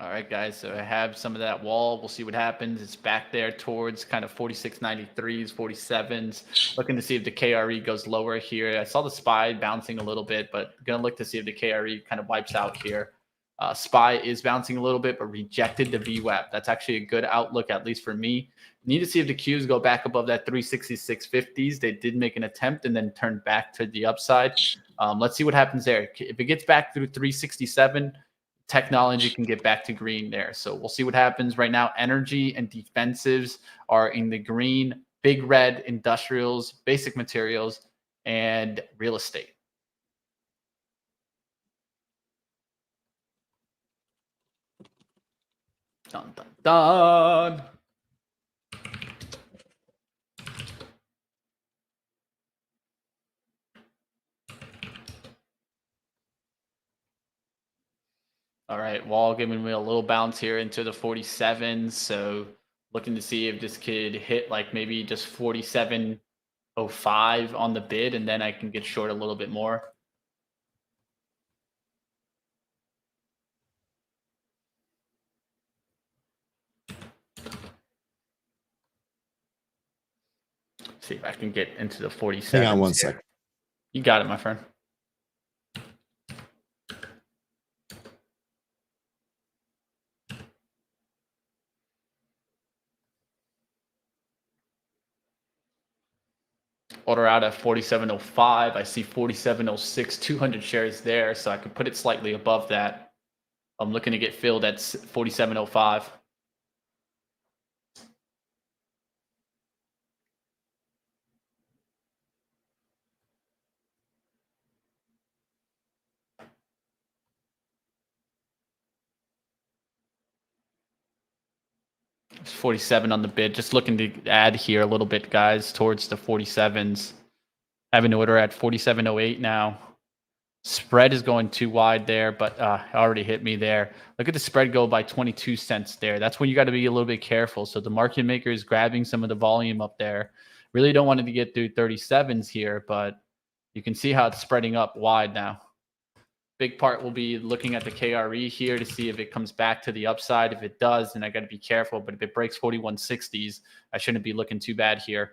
All right, guys. So I have some of that Wall. We'll see what happens. It's back there towards kind of 46.93s, 47s. Looking to see if the KRE goes lower here. I saw the SPY bouncing a little bit, but going to look to see if the KRE kind of wipes out here. SPY is bouncing a little bit, but rejected the VWAP. That's actually a good outlook, at least for me. Need to see if the Qs go back above that 366.50s. They did make an attempt and then turned back to the upside. Let's see what happens there. If it gets back through 367, technology can get back to green there. So we'll see what happens. Right now, energy and defensives are in the green, big red, industrials, basic materials, and real estate. Dun, dun, dun. All right, Wall giving me a little bounce here into the 47s. So looking to see if this could hit like maybe just 47.05 on the bid, and then I can get short a little bit more. See if I can get into the 47. Hang on one second. You got it, my friend. Order out at 47.05. I see 47.06, 200 shares there, so I could put it slightly above that. I'm looking to get filled at 47.05. It's 47 on the bid. Just looking to add here a little bit, guys, towards the 47s. Having an order at 47.08 now. Spread is going too wide there, but it already hit me there. Look at the spread go by 22 cents there. That's when you got to be a little bit careful. So the market maker is grabbing some of the volume up there. Really don't want it to get through 37s here, but you can see how it's spreading up wide now. Big part will be looking at the KRE here to see if it comes back to the upside. If it does, then I got to be careful. But if it breaks 4160s, I shouldn't be looking too bad here.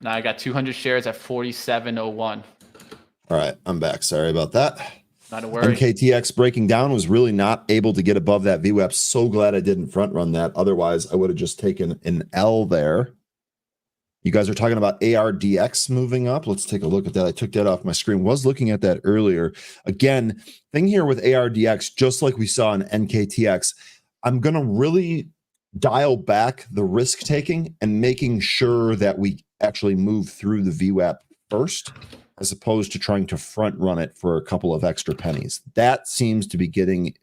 Now I got 200 shares at 47.01. All right, I'm back. Sorry about that. Not a worry. NKTX breaking down, was really not able to get above that VWAP. So glad I didn't front run that. Otherwise, I would have just taken an L there. You guys are talking about ARDX moving up. Let's take a look at that. I took that off my screen. Was looking at that earlier. Again, thing here with ARDX, just like we saw in NKTX, I'm going to really dial back the risk taking and making sure that we actually move through the VWAP first, as opposed to trying to front run it for a couple of extra pennies. That seems to be getting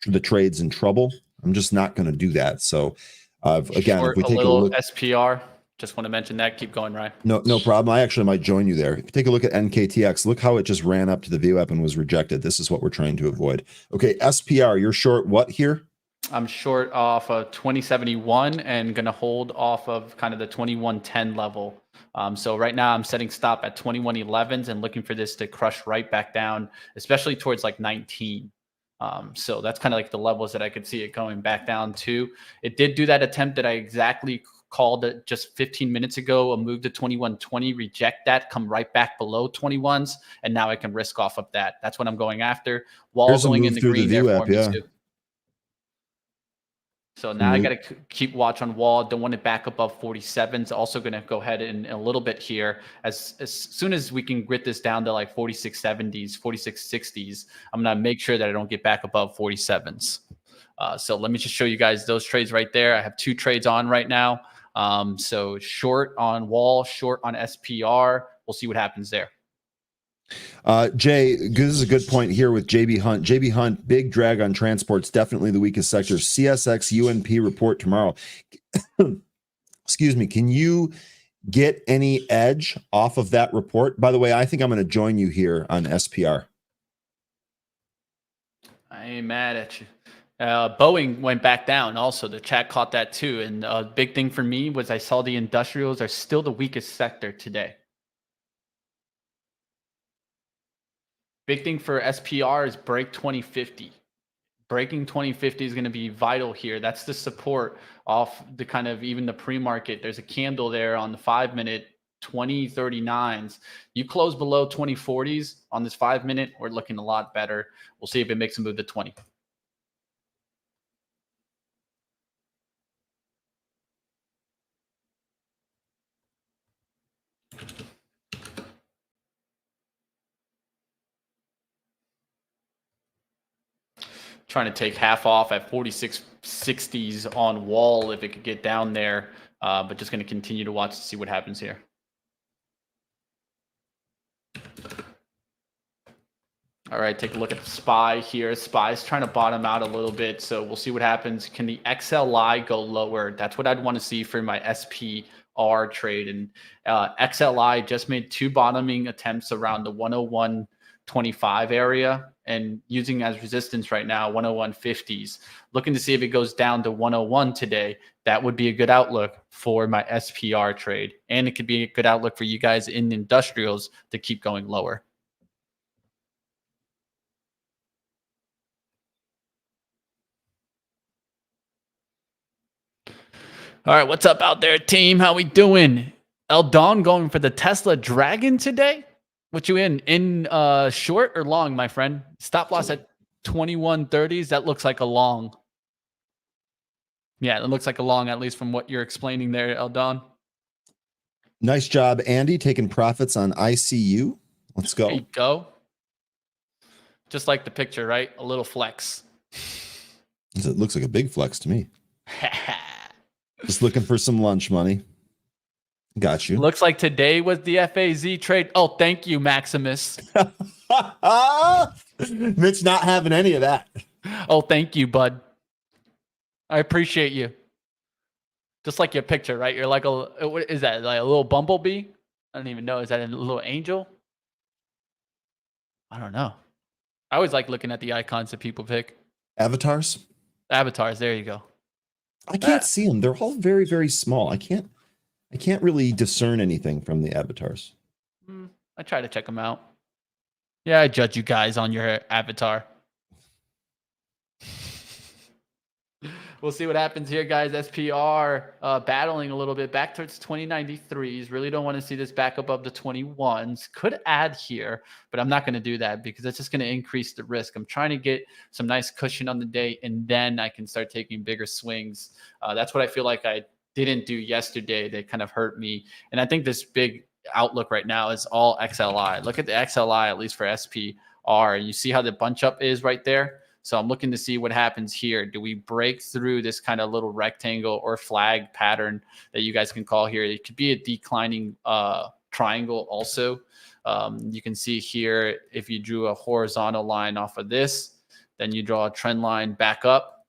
the trades in trouble. I'm just not going to do that. So again, Short, if we take a look, SPR, just want to mention that. Keep going, Ryan. No problem. I actually might join you there. If you take a look at NKTX, look how it just ran up to the VWAP and was rejected. This is what we're trying to avoid. Okay, SPR, you're short what here? I'm short off of 2071 and going to hold off of kind of the 2110 level. So right now I'm setting stop at 2111s and looking for this to crush right back down, especially towards like 19. So that's kind of like the levels that I could see it going back down to. It did do that attempt that I exactly called it just 15 minutes ago, a move to 2120, reject that, come right back below 21s, and now I can risk off of that. That's what I'm going after. Wall going in the green there for me too. So now I got to keep watch on wall. Don't want it back above 47s. Also going to go ahead in a little bit here. As soon as we can grit this down to like 4670s, 4660s, I'm going to make sure that I don't get back above 47s. So let me just show you guys those trades right there. I have 2 trades on right now. So short on wall, short on SPR. We'll see what happens there. Jay, this is a good point here with JB Hunt. JB Hunt, big drag on transports, definitely the weakest sector. CSX UNP report tomorrow. Excuse me. Can you get any edge off of that report? By the way, I think I'm going to join you here on SPR. I ain't mad at you. Boeing went back down also. The chat caught that too. And a big thing for me was I saw the industrials are still the weakest sector today. Big thing for SPR is break 2050. Breaking 2050 is going to be vital here. That's the support off the kind of even the pre-market. There's a candle there on the 5-minute 2039s. You close below 2040s on this 5-minute, we're looking a lot better. We'll see if it makes a move to 20. Trying to take half off at 4660s on wall if it could get down there, but just going to continue to watch to see what happens here. All right, take a look at the SPY here. SPY's trying to bottom out a little bit, so we'll see what happens. Can the XLI go lower? That's what I'd want to see for my SPR trade. And XLI just made 2 bottoming attempts around the 101.25 area and using as resistance right now 101.50s. Looking to see if it goes down to 101 today. That would be a good outlook for my SPR trade, and it could be a good outlook for you guys in industrials to keep going lower. All right, what's up out there, team? How we doing? Eldon going for the Tesla Dragon today? What you in short or long, my friend? Stop loss at 2130s. That looks like a long. Yeah, it looks like a long, at least from what you're explaining there, Eldon. Nice job, Andy, taking profits on ICU. Let's go. There you go. Just like the picture, right? A little flex. It looks like a big flex to me. Just looking for some lunch money. Got you. Looks like today was the FAZ trade. Oh, thank you, Maximus. Mitch not having any of that. Oh, thank you, bud. I appreciate you. Just like your picture, right? You're like what is that? Like a little bumblebee? I don't even know. Is that a little angel? I don't know. I always like looking at the icons that people pick. Avatars. Avatars. There you go. I can't see them. They're all very, very small. I can't really discern anything from the avatars. I try to check them out. Yeah, I judge you guys on your avatar. We'll see what happens here, guys. SPR battling a little bit back towards 2093s. Really don't want to see this back above the 21s. Could add here, but I'm not going to do that because it's just going to increase the risk. I'm trying to get some nice cushion on the day, and then I can start taking bigger swings. That's what I feel like I didn't do yesterday. They kind of hurt me. And I think this big outlook right now is all XLI. Look at the XLI, at least for SPR. You see how the bunch up is right there? So I'm looking to see what happens here. Do we break through this kind of little rectangle or flag pattern that you guys can call here? It could be a declining triangle also. You can see here, if you drew a horizontal line off of this, then you draw a trend line back up.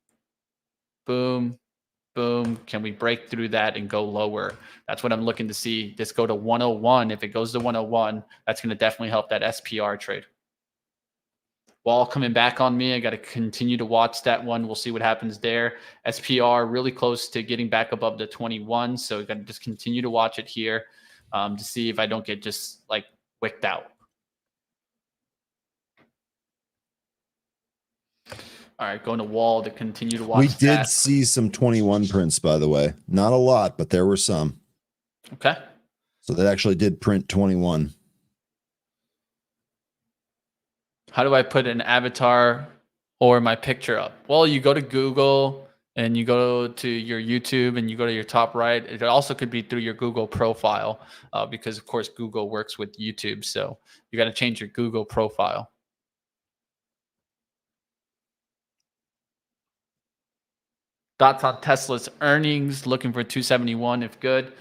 Boom, boom. Can we break through that and go lower? That's what I'm looking to see. This go to 101. If it goes to 101, that's going to definitely help that SPR trade. Wall coming back on me. I got to continue to watch that one. We'll see what happens there. SPR really close to getting back above the 21. So we got to just continue to watch it here to see if I don't get just like wicked out. All right, going to wall to continue to watch. We did see some 21 prints, by the way. Not a lot, but there were some. Okay. So that actually did print 21. How do I put an avatar or my picture up? Well, you go to Google and you go to your YouTube and you go to your top right. It also could be through your Google profile because, of course, Google works with YouTube. So you got to change your Google profile. Thoughts on Tesla's earnings, looking for 271 if good.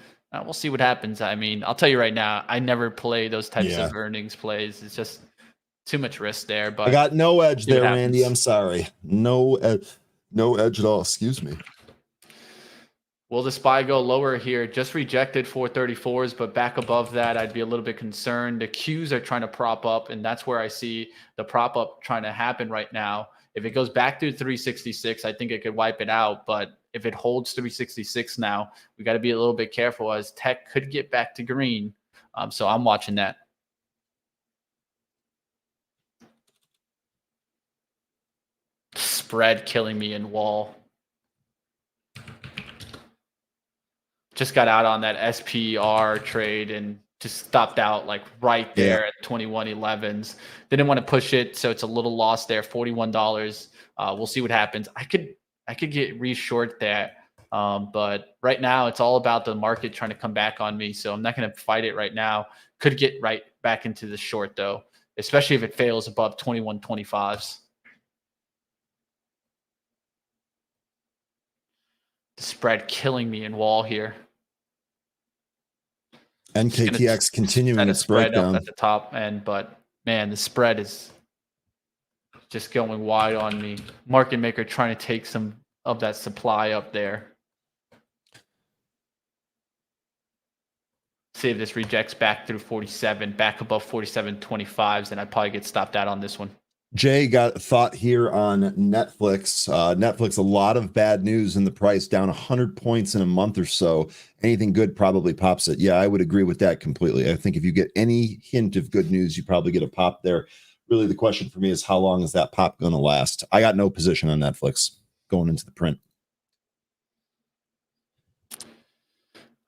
We'll see what happens. I mean, I'll tell you right now, I never play those types of earnings plays. It's just too much risk there. But I got no edge there, Randy. I'm sorry. No edge at all. Excuse me. Will the SPY go lower here? Just rejected 434s, but back above that, I'd be a little bit concerned. The Qs are trying to prop up, and that's where I see the prop up trying to happen right now. If it goes back to 366, I think it could wipe it out. But if it holds 366 now, we got to be a little bit careful as tech could get back to green. So I'm watching that. Spread killing me in wall. Just got out on that SPR trade and just stopped out like right there at 21.11s. Didn't want to push it, so it's a little lost there. $41. We'll see what happens. I could get re-short that, but right now it's all about the market trying to come back on me. So I'm not going to fight it right now. Could get right back into the short though, especially if it fails above 21.25s. The spread killing me in wall here. NKTX continuing its spread breakdown up at the top end, but man, the spread is just going wide on me. Market maker trying to take some of that supply up there. See if this rejects back through 47, back above 47.25s, and I'd probably get stopped out on this one. Jay got a thought here on Netflix. Netflix, a lot of bad news in the price, down 100 points in a month or so. Anything good probably pops it. Yeah, I would agree with that completely. I think if you get any hint of good news, you probably get a pop there. Really, the question for me is how long is that pop going to last? I got no position on Netflix going into the print.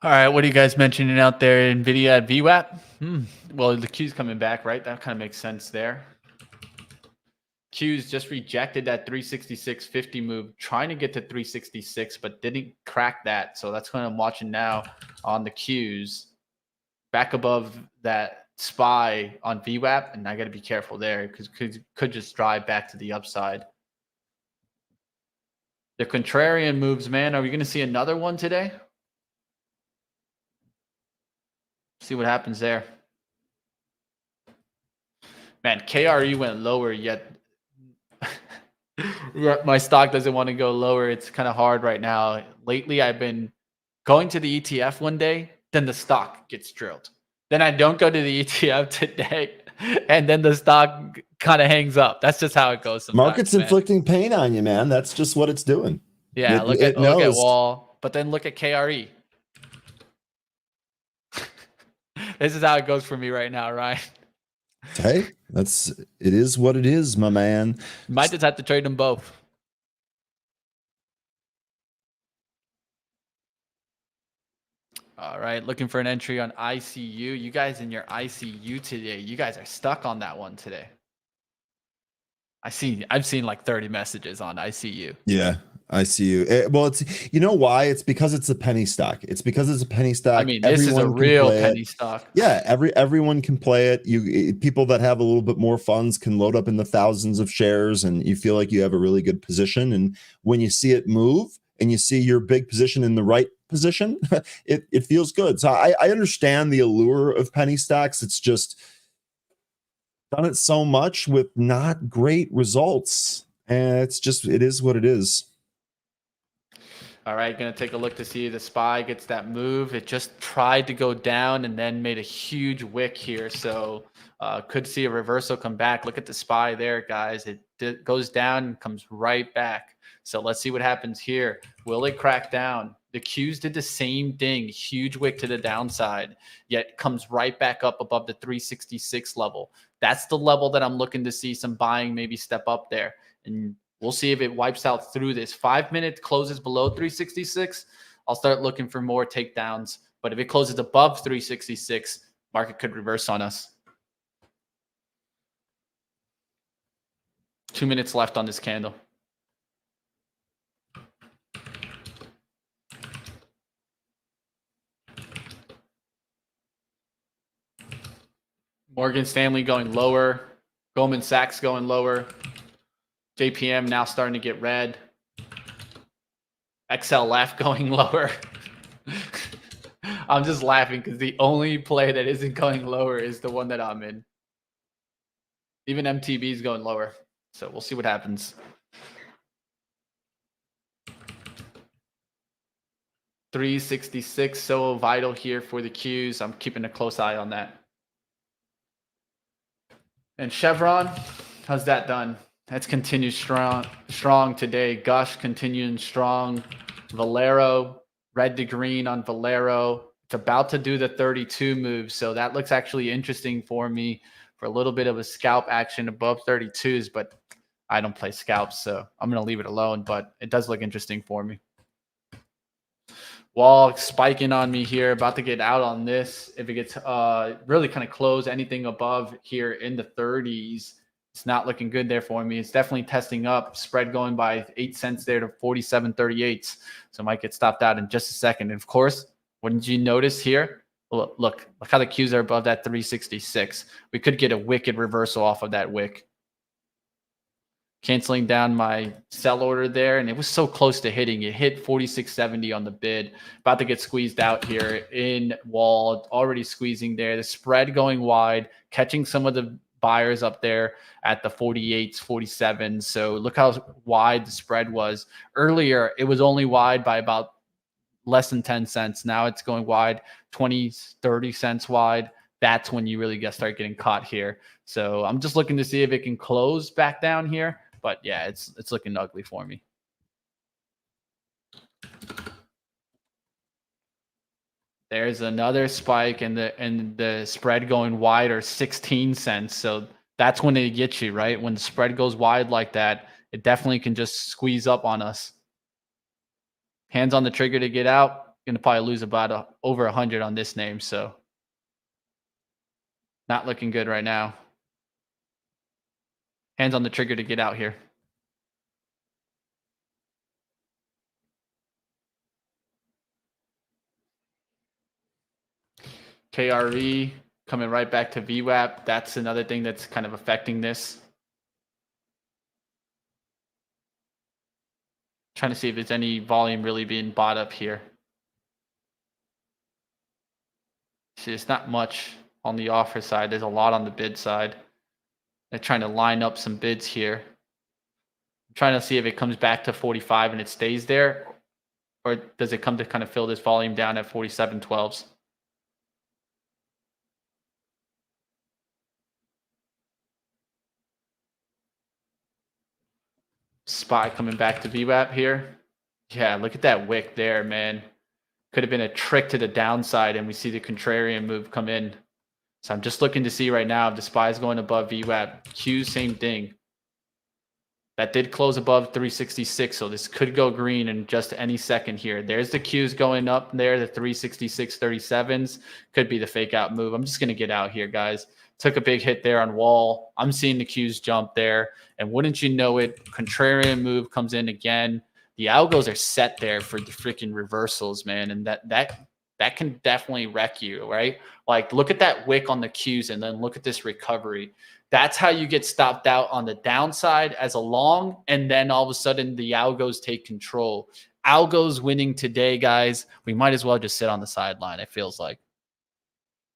All right, what are you guys mentioning out there? NVIDIA at VWAP? Well, the Q's coming back, right? That kind of makes sense there. Q's just rejected that 366.50 move, trying to get to 366, but didn't crack that. So that's what I'm watching now on the Q's. Back above that SPY on VWAP, and I got to be careful there because could just drive back to the upside. The contrarian moves, man. Are we going to see another one today? See what happens there. Man, KRE went lower, yet my stock doesn't want to go lower. It's kind of hard right now. Lately, I've been going to the ETF one day, then the stock gets drilled. Then I don't go to the ETF today, and then the stock kind of hangs up. That's just how it goes sometimes, Market's man. inflicting pain on you, man. That's just what it's doing. Yeah, It look at knows. Wall, but then look at KRE. This is how it goes for me right now, Ryan. Hey, it is what it is, my man. Might just have to trade them both. All right, looking for an entry on ICU. You guys in your ICU today, you guys are stuck on that one today. I've seen like 30 messages on ICU. Yeah, ICU. Well, it's, you know why? It's because it's a penny stock. It's because it's a penny stock. I mean, this is a real penny stock. Yeah, everyone can play it. People that have a little bit more funds can load up in the thousands of shares, and you feel like you have a really good position. And when you see it move and you see your big position in the right position, it feels good. So I understand the allure of penny stocks. It's just done it so much with not great results, and it is what it is. All right, gonna take a look to see if the SPY gets that move. It just tried to go down and then made a huge wick here, so could see a reversal come back. Look at the SPY there, guys. It goes down and comes right back. So let's see what happens here. Will it crack down? The Qs did the same thing, huge wick to the downside, yet comes right back up above the 366 level. That's the level that I'm looking to see some buying maybe step up there. And we'll see if it wipes out through this. 5 minute closes below 366. I'll start looking for more takedowns. But if it closes above 366, market could reverse on us. 2 minutes left on this candle. Morgan Stanley going lower. Goldman Sachs going lower. JPM now starting to get red. XLF going lower. I'm just laughing because the only play that isn't going lower is the one that I'm in. Even MTB is going lower. So we'll see what happens. 366, so vital here for the Qs. I'm keeping a close eye on that. And Chevron, how's that done? That's continued strong today. Gush continuing strong. Valero, red to green on Valero. It's about to do the 32 move. So that looks actually interesting for me for a little bit of a scalp action above 32s, but I don't play scalps, so I'm going to leave it alone, but it does look interesting for me. Wall spiking on me here, about to get out on this. If it gets really kind of close, anything above here in the 30s, it's not looking good there for me. It's definitely testing up. Spread going by 8 cents there to 47.38. So I might get stopped out in just a second. And of course, wouldn't you notice here? Look how the Qs are above that 366. We could get a wicked reversal off of that wick. Canceling down my sell order there, and it was so close to hitting. It hit 46.70 on the bid. About to get squeezed out here in Wall, already squeezing there. The spread going wide, catching some of the buyers up there at the 48s, 47s. So look how wide the spread was. Earlier, it was only wide by about less than 10 cents. Now it's going wide, 20, 30 cents wide. That's when you really start getting caught here. So I'm just looking to see if it can close back down here. But yeah, it's looking ugly for me. There's another spike, and the spread going wide are 16 cents. So that's when they get you, right? When the spread goes wide like that, it definitely can just squeeze up on us. Hands on the trigger to get out. Going to probably lose about over 100 on this name. So not looking good right now. Hands on the trigger to get out here. KRE coming right back to VWAP. That's another thing that's kind of affecting this. Trying to see if there's any volume really being bought up here. See, it's not much on the offer side. There's a lot on the bid side. They're trying to line up some bids here. I'm trying to see if it comes back to 45 and it stays there, or does it come to kind of fill this volume down at 47.12s? SPY coming back to VWAP here. Yeah, look at that wick there, man. Could have been a trick to the downside, and we see the contrarian move come in. So I'm just looking to see right now if the SPY is going above VWAP. Q, same thing. That did close above 366, so this could go green in just any second here. There's the Qs going up there, the 366 37s. Could be the fake out move. I'm just going to get out here, guys. Took a big hit there on wall. I'm seeing the Qs jump there. And wouldn't you know it, contrarian move comes in again. The algos are set there for the freaking reversals, man. And that can definitely wreck you, right? Like, look at that wick on the Qs and then look at this recovery. That's how you get stopped out on the downside as a long, and then all of a sudden the algos take control. Algos winning today, guys. We might as well just sit on the sideline, it feels like.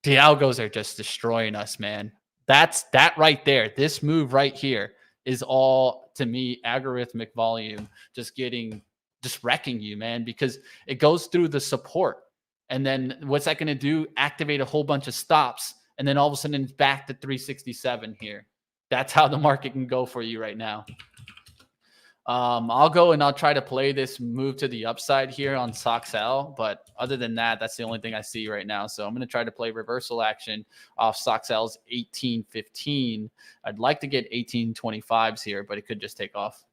The algos are just destroying us, man. That's that right there. This move right here is all, to me, algorithmic volume just wrecking you, man, because it goes through the support. And then what's that going to do? Activate a whole bunch of stops. And then all of a sudden it's back to 367 here. That's how the market can go for you right now. I'll go and I'll try to play this move to the upside here on SOXL. But other than that, that's the only thing I see right now. So I'm going to try to play reversal action off SOXL's 1815. I'd like to get 1825s here, but it could just take off.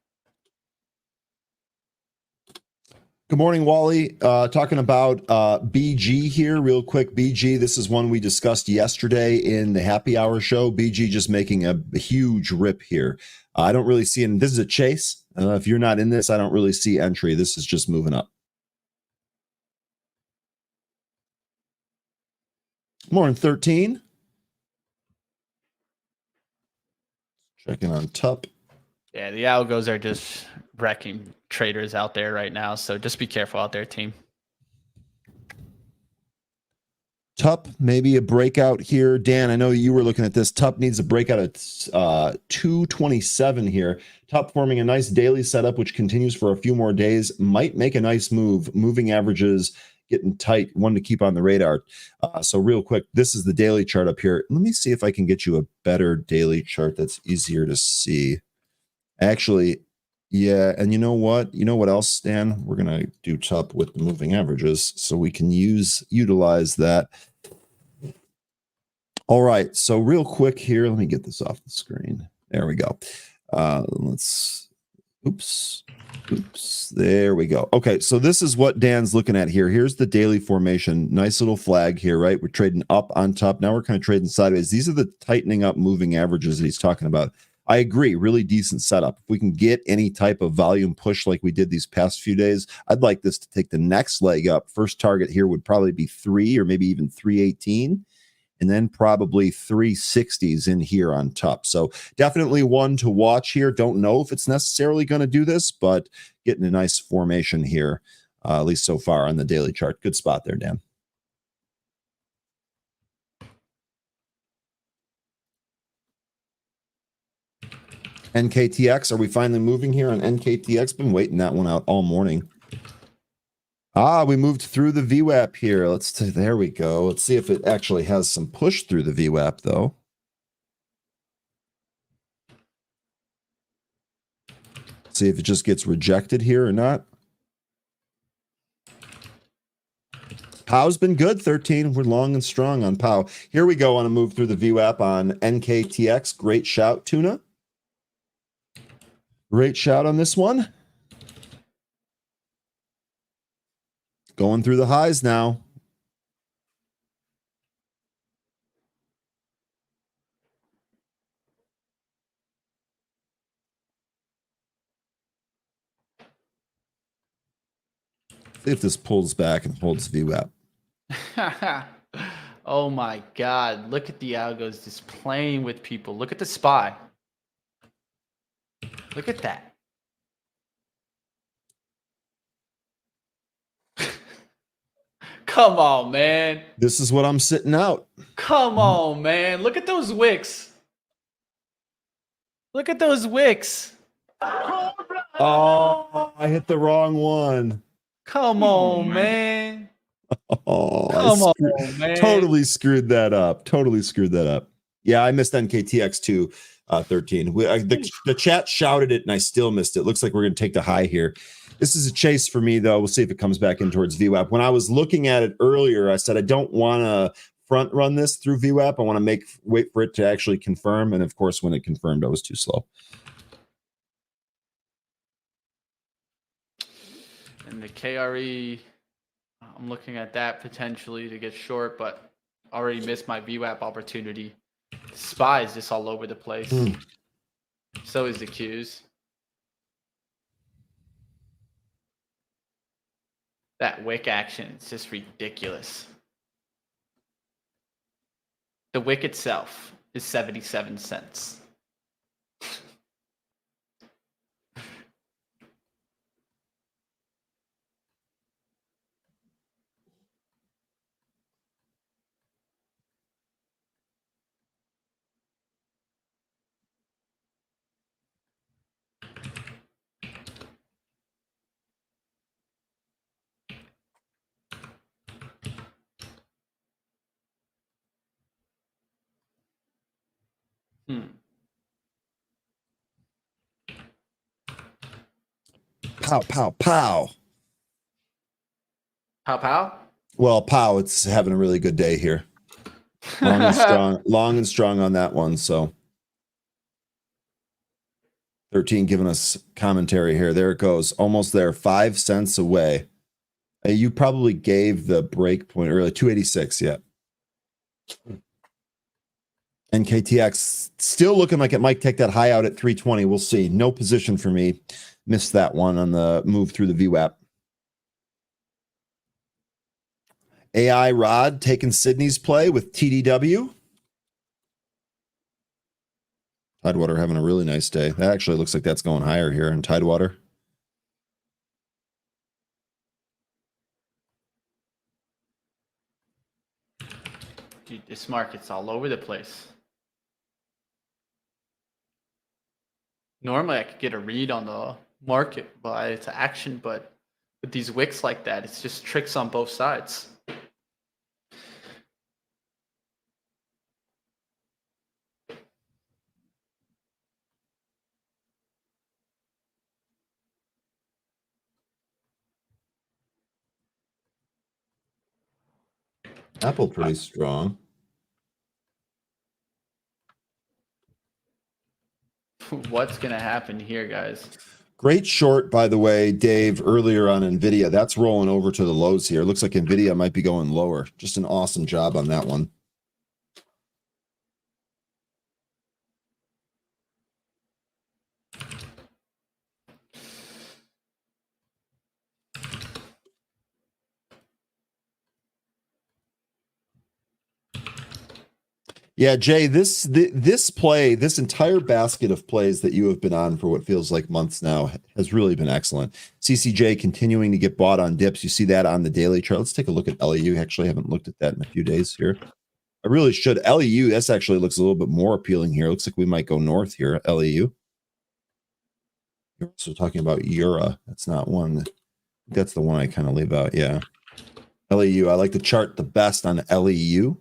Good morning, Wally. Talking about BG here real quick. BG, this is one we discussed yesterday in the happy hour show. BG just making a huge rip here. I don't really see it. This is a chase. If you're not in this, I don't really see entry. This is just moving up. Morning, 13. Checking on TUP. Yeah, the algos are just wrecking traders out there right now. So just be careful out there, team. TUP, maybe a breakout here. Dan, I know you were looking at this. TUP needs a breakout at 227 here. TUP forming a nice daily setup, which continues for a few more days. Might make a nice move. Moving averages getting tight. One to keep on the radar. So real quick, this is the daily chart up here. Let me see if I can get you a better daily chart that's easier to see. Actually, yeah, and you know what? You know what else, Dan? We're going to do TUP with the moving averages so we can utilize that. All right, so real quick here, let me get this off the screen. There we go. Oops, there we go. Okay, so this is what Dan's looking at here. Here's the daily formation. Nice little flag here, right? We're trading up on top. Now we're kind of trading sideways. These are the tightening up moving averages that he's talking about. I agree. Really decent setup. If we can get any type of volume push like we did these past few days, I'd like this to take the next leg up. First target here would probably be 3 or maybe even 318, and then probably 360s in here on top. So definitely one to watch here. Don't know if it's necessarily going to do this, but getting a nice formation here, at least so far on the daily chart. Good spot there, Dan. NKTX, are we finally moving here on NKTX? Been waiting that one out all morning. We moved through the VWAP here. There we go. Let's see if it actually has some push through the VWAP though. See if it just gets rejected here or not. Pow's been good, 13. We're long and strong on Pow. Here we go on a move through the VWAP on NKTX. Great shout, Tuna. Great shout on this one. Going through the highs now. See if this pulls back and holds VWAP. Oh my God. Look at the algos just playing with people. Look at the SPY. Look at that. Come on, man. This is what I'm sitting out. Come on, man. Look at those wicks. Look at those wicks. Oh, I hit the wrong one. Come on, man. Oh, Come on, man. Totally screwed that up. Totally screwed that up. Yeah, I missed NKTX too. 13. The chat shouted it, and I still missed it. Looks like we're going to take the high here. This is a chase for me, though. We'll see if it comes back in towards VWAP. When I was looking at it earlier, I said I don't want to front run this through VWAP. I want to wait for it to actually confirm. And of course, when it confirmed, I was too slow. And the KRE, I'm looking at that potentially to get short, but already missed my VWAP opportunity. SPY is just all over the place. So is the Qs. That wick action is just ridiculous. The wick itself is 77 cents. Pow, pow, pow. Pow pow? Well, pow, it's having a really good day here. Long and strong on that one. So 13 giving us commentary here. There it goes. Almost there. 5 cents away. You probably gave the break point earlier. 286. Yeah. NKTX still looking like it might take that high out at 320. We'll see. No position for me. Missed that one on the move through the VWAP. AI Rod taking Sydney's play with TDW. Tidewater having a really nice day. That actually looks like that's going higher here in Tidewater. Dude, this market's all over the place. Normally I could get a read on the market by its action, but with these wicks like that, it's just tricks on both sides. Apple pretty strong. What's going to happen here, guys? Great short, by the way, Dave, earlier on NVIDIA. That's rolling over to the lows here. Looks like NVIDIA might be going lower. Just an awesome job on that one. Yeah, Jay, this entire basket of plays that you have been on for what feels like months now has really been excellent. CCJ continuing to get bought on dips. You see that on the daily chart. Let's take a look at LEU. Actually, I haven't looked at that in a few days here. I really should. LEU, this actually looks a little bit more appealing here. Looks like we might go north here, LEU. You're also talking about Eura. That's not one. That's the one I kind of leave out, yeah. LEU, I like the chart the best on LEU.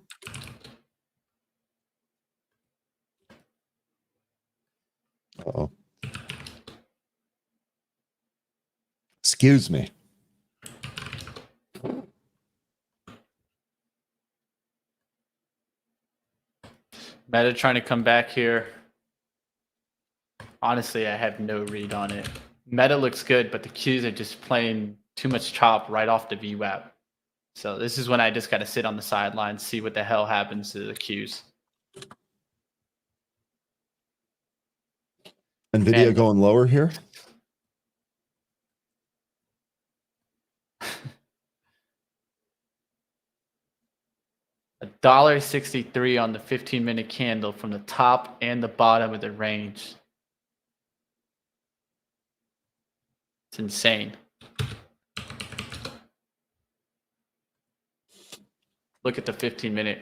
Uh-oh. Excuse me. Meta trying to come back here. Honestly, I have no read on it. Meta looks good, but the Qs are just playing too much chop right off the VWAP. So this is when I just got to sit on the sidelines, see what the hell happens to the Qs. NVIDIA going lower here? $1.63 on the 15-minute candle from the top and the bottom of the range. It's insane. Look at the 15-minute.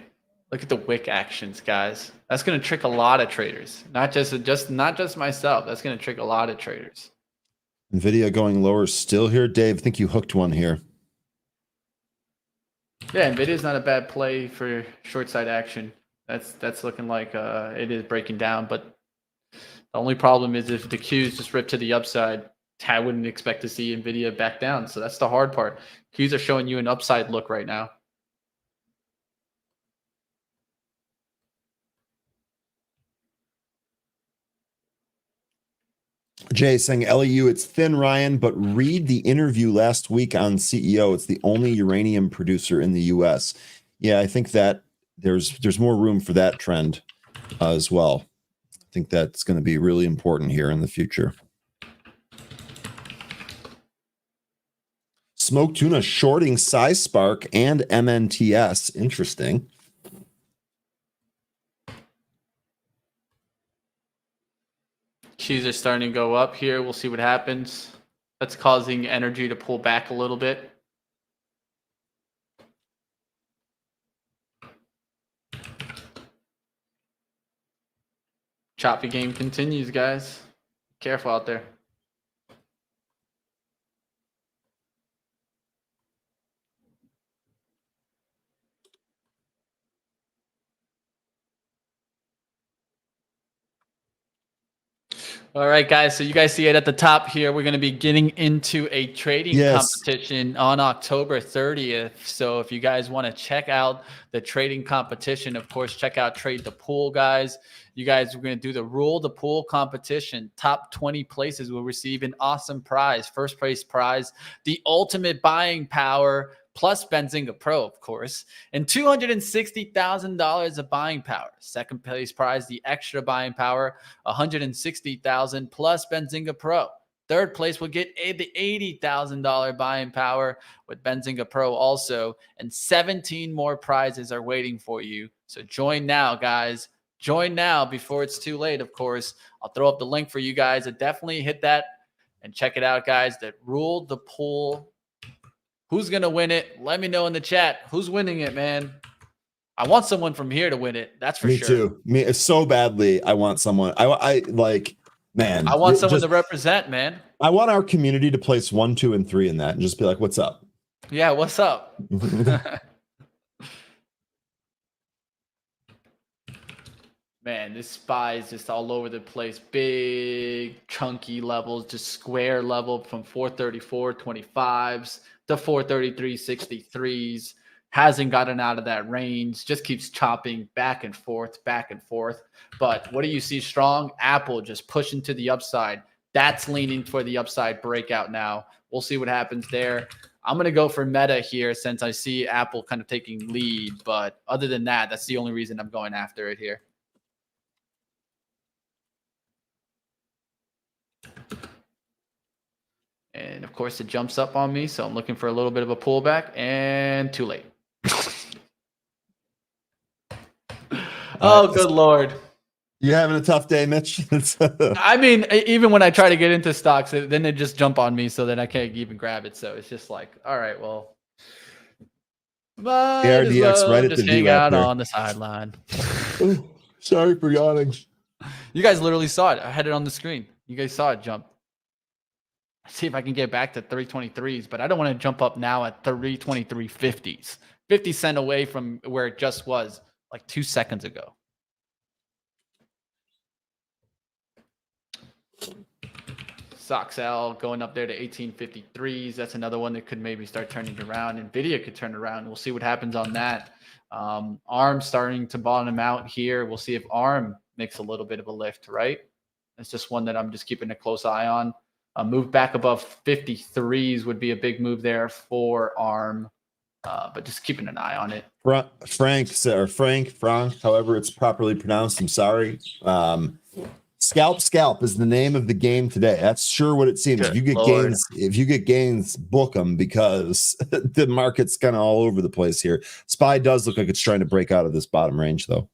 Look at the wick actions, guys. That's going to trick a lot of traders. Not just myself. That's going to trick a lot of traders. NVIDIA going lower still here. Dave, I think you hooked one here. Yeah, NVIDIA's not a bad play for short side action. That's looking like it is breaking down. But the only problem is if the Qs just rip to the upside, I wouldn't expect to see Nvidia back down. So that's the hard part. Qs are showing you an upside look right now. Jay saying, LEU, it's thin, Ryan, but read the interview last week on CEO. It's the only uranium producer in the U.S. Yeah, I think that there's more room for that trend as well. I think that's going to be really important here in the future. Smoke Tuna shorting SciSpark and MNTS. Interesting. Qs are starting to go up here. We'll see what happens. That's causing energy to pull back a little bit. Choppy game continues, guys. Careful out there. All right, guys. So you guys see it at the top here. We're going to be getting into a trading competition on October 30th. So if you guys want to check out the trading competition, of course, check out Trade the Pool, guys. You guys are going to do the Rule the Pool competition. Top 20 places will receive an awesome prize. First place prize, the ultimate buying power, plus Benzinga Pro, of course, and $260,000 of buying power. Second place prize, the extra buying power, $160,000 plus Benzinga Pro. Third place will get the $80,000 buying power with Benzinga Pro also, and 17 more prizes are waiting for you. So join now, guys. Join now before it's too late, of course. I'll throw up the link for you guys. Definitely hit that and check it out, guys. That Rule the Pool. Who's going to win it? Let me know in the chat. Who's winning it, man? I want someone from here to win it. That's for sure. Me too. Me so badly. I want someone. I like, man. I want someone to represent, man. I want our community to place 1, 2, and 3 in that and just be like, what's up? Yeah, what's up? Man, this SPY is just all over the place. Big, chunky levels, just square level from 434.25s to 433.63s. Hasn't gotten out of that range. Just keeps chopping back and forth, back and forth. But what do you see strong? Apple just pushing to the upside. That's leaning for the upside breakout now. We'll see what happens there. I'm going to go for Meta here since I see Apple kind of taking lead. But other than that, that's the only reason I'm going after it here. And of course, it jumps up on me. So I'm looking for a little bit of a pullback, and too late. Oh, good Lord. You having a tough day, Mitch? I mean, even when I try to get into stocks, then they just jump on me so that I can't even grab it. So it's just like, all right, well, ARDX right at the hang out on the sideline. Sorry for yawning. You guys literally saw it. I had it on the screen. You guys saw it jump. See if I can get back to 323s, but I don't want to jump up now at 323.50s. 50 cents away from where it just was like 2 seconds ago. SoxL going up there to 1853s. That's another one that could maybe start turning around. Nvidia could turn around. We'll see what happens on that. ARM starting to bottom out here. We'll see if ARM makes a little bit of a lift, right? It's just one that I'm just keeping a close eye on. Move back above 53s would be a big move there for ARM, but just keeping an eye on it. Frank, however it's properly pronounced. I'm sorry. Scalp is the name of the game today. That's sure what it seems. Good if you get gains, book them because the market's kind of all over the place here. SPY does look like it's trying to break out of this bottom range, though.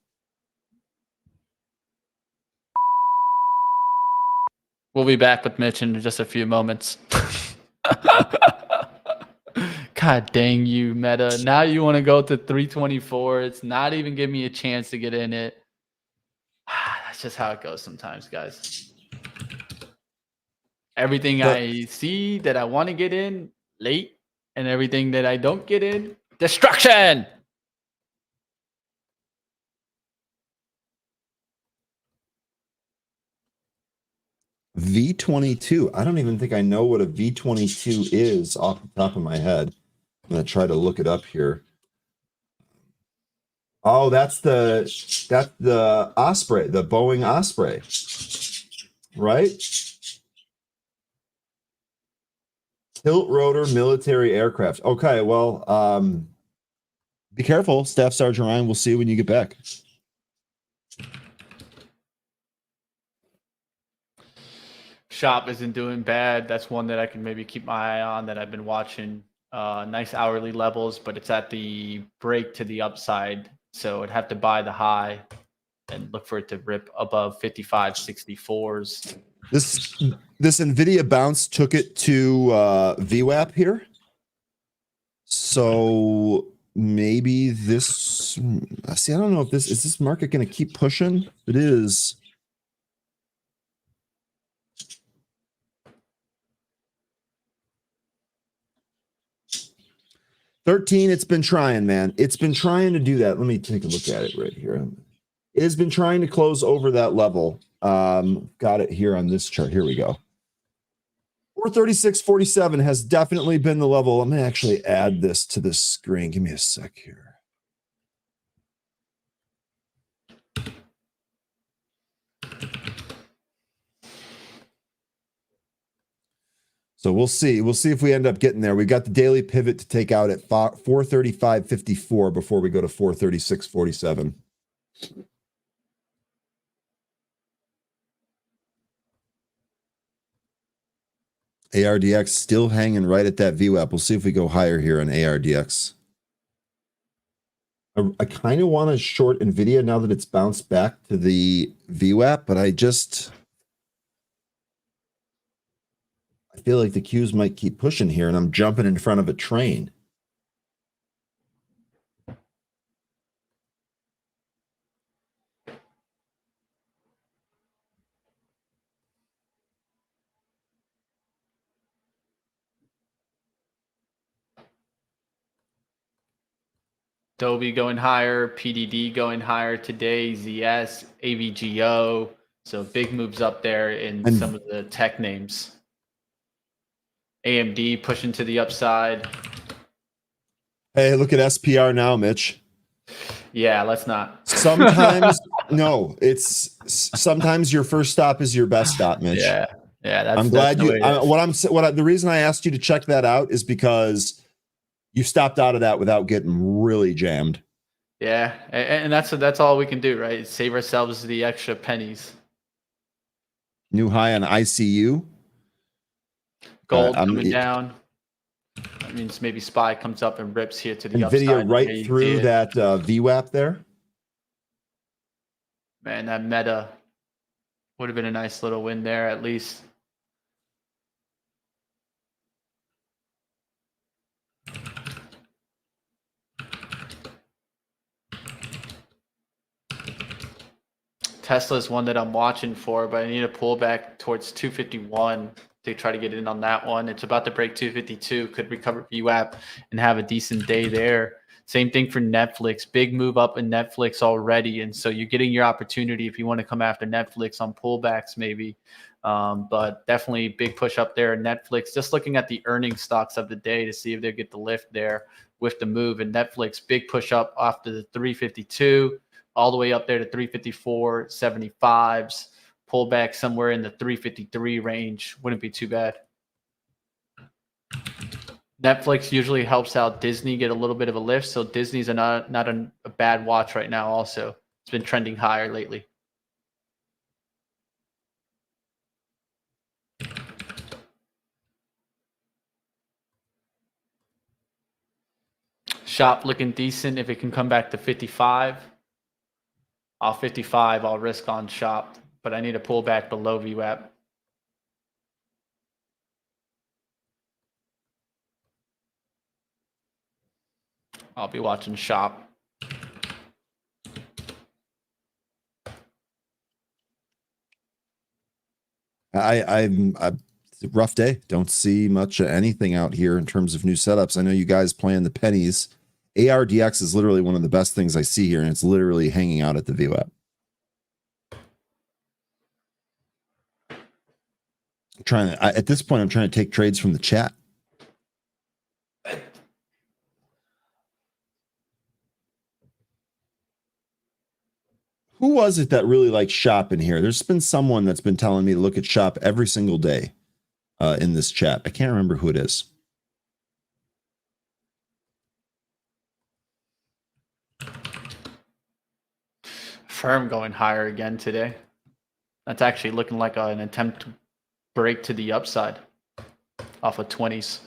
We'll be back with Mitch in just a few moments. God dang you, Meta. Now you want to go to 324. It's not even giving me a chance to get in it. That's just how it goes sometimes, guys. Everything I see that I want to get in, late. And everything that I don't get in, destruction. V22. I don't even think I know what a V22 is off the top of my head. I'm going to try to look it up here. Oh, that's the Osprey, the Boeing Osprey, right? Tilt rotor military aircraft. Okay, well, be careful, Staff Sergeant Ryan. We'll see you when you get back. Shop isn't doing bad. That's one that I can maybe keep my eye on that I've been watching. Nice hourly levels, but it's at the break to the upside. So I'd have to buy the high and look for it to rip above 55.64s. This NVIDIA bounce took it to VWAP here. So maybe this, see, I don't know if is this market going to keep pushing? It is. $13, it's been trying, man. It's been trying to do that. Let me take a look at it right here. It has been trying to close over that level. Got it here on this chart. Here we go. 436.47 has definitely been the level. I'm going to actually add this to the screen. Give me a sec here. So we'll see. We'll see if we end up getting there. We've got the daily pivot to take out at 435.54 before we go to 436.47. ARDX still hanging right at that VWAP. We'll see if we go higher here on ARDX. I kind of want to short NVIDIA now that it's bounced back to the VWAP, but I feel like the Qs might keep pushing here, and I'm jumping in front of a train. Adobe going higher, PDD going higher today, ZS, AVGO. So big moves up there in some of the tech names. AMD pushing to the upside. Hey, look at SPR now, Mitch. Yeah, let's not. Sometimes, no, it's sometimes your first stop is your best stop, Mitch. Yeah, that's. I'm glad you. The reason I asked you to check that out is because you stopped out of that without getting really jammed. Yeah, and that's all we can do, right? Save ourselves the extra pennies. New high on ICU. Gold coming down. That means maybe SPY comes up and rips here to the upside. NVIDIA right through that VWAP there. Man, that meta would have been a nice little win there at least. Tesla is one that I'm watching for, but I need to pull back towards 251 to try to get in on that one. It's about to break 252, could recover VWAP and have a decent day there. Same thing for Netflix. Big move up in Netflix already, and so you're getting your opportunity if you want to come after Netflix on pullbacks maybe. But definitely big push up there in Netflix. Just looking at the earnings stocks of the day to see if they get the lift there with the move. And Netflix, big push up after the 352. All the way up there to 354.75s, pull back somewhere in the 353 range. Wouldn't be too bad. Netflix usually helps out Disney get a little bit of a lift, so Disney's not a bad watch right now also. It's been trending higher lately. Shop looking decent if it can come back to 55. I'll 55, I'll risk on shop, but I need to pull back below VWAP. I'll be watching shop. It's a rough day. Don't see much of anything out here in terms of new setups. I know you guys playing the pennies. ARDX is literally one of the best things I see here, and it's literally hanging out at the VWAP. At this point, I'm trying to take trades from the chat. Who was it that really liked shop in here? There's been someone that's been telling me to look at shop every single day in this chat. I can't remember who it is. Firm going higher again today. That's actually looking like an attempt to break to the upside off of 20s.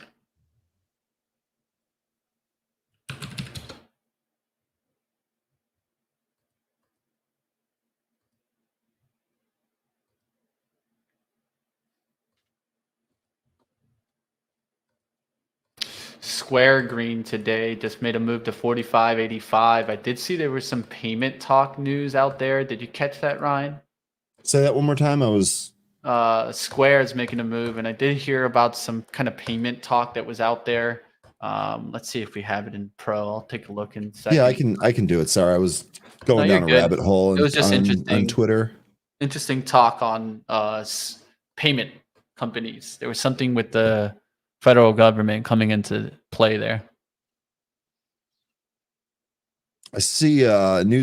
Square Green today just made a move to 45.85. I did see there was some payment talk news out there. Did you catch that, Ryan? Say that one more time. Square is making a move, and I did hear about some kind of payment talk that was out there. Let's see if we have it in pro. I'll take a look in a second. Yeah, I can do it. Sorry, I was going down a rabbit hole. It was just interesting on Twitter. Interesting talk on payment companies. There was something with the federal government coming into play there. I see new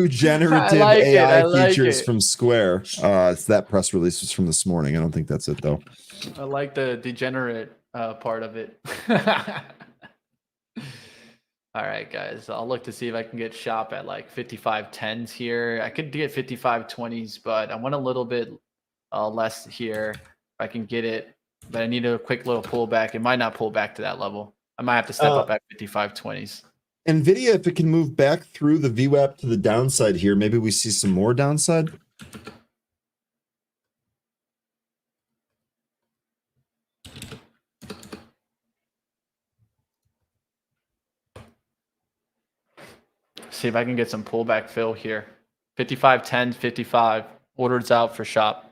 generative AI features from Square. It's that press release was from this morning. I don't think that's it though. I like the degenerate part of it. All right, guys. I'll look to see if I can get shop at like 55.10s here. I could get 55.20s, but I want a little bit less here. If I can get it, but I need a quick little pullback. It might not pull back to that level. I might have to step up at 55.20s. NVIDIA, if it can move back through the VWAP to the downside here, maybe we see some more downside. See if I can get some pullback fill here. 55.10, 55. Orders out for shop.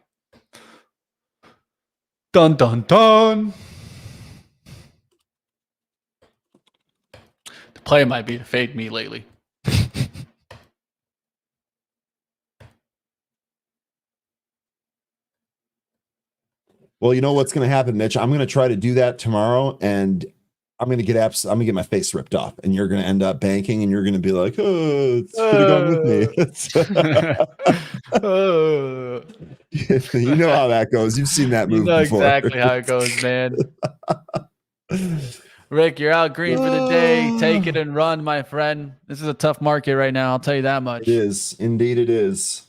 Dun, dun, dun. The play might be to fade me lately. Well, you know what's going to happen, Mitch? I'm going to try to do that tomorrow, and I'm going to get my face ripped off, and you're going to end up banking, and you're going to be like, "Oh, it could have gone with me." You know how that goes. You've seen that move before. Exactly how it goes, man. Rick, you're out green for the day. Take it and run, my friend. This is a tough market right now. I'll tell you that much. It is. Indeed, it is.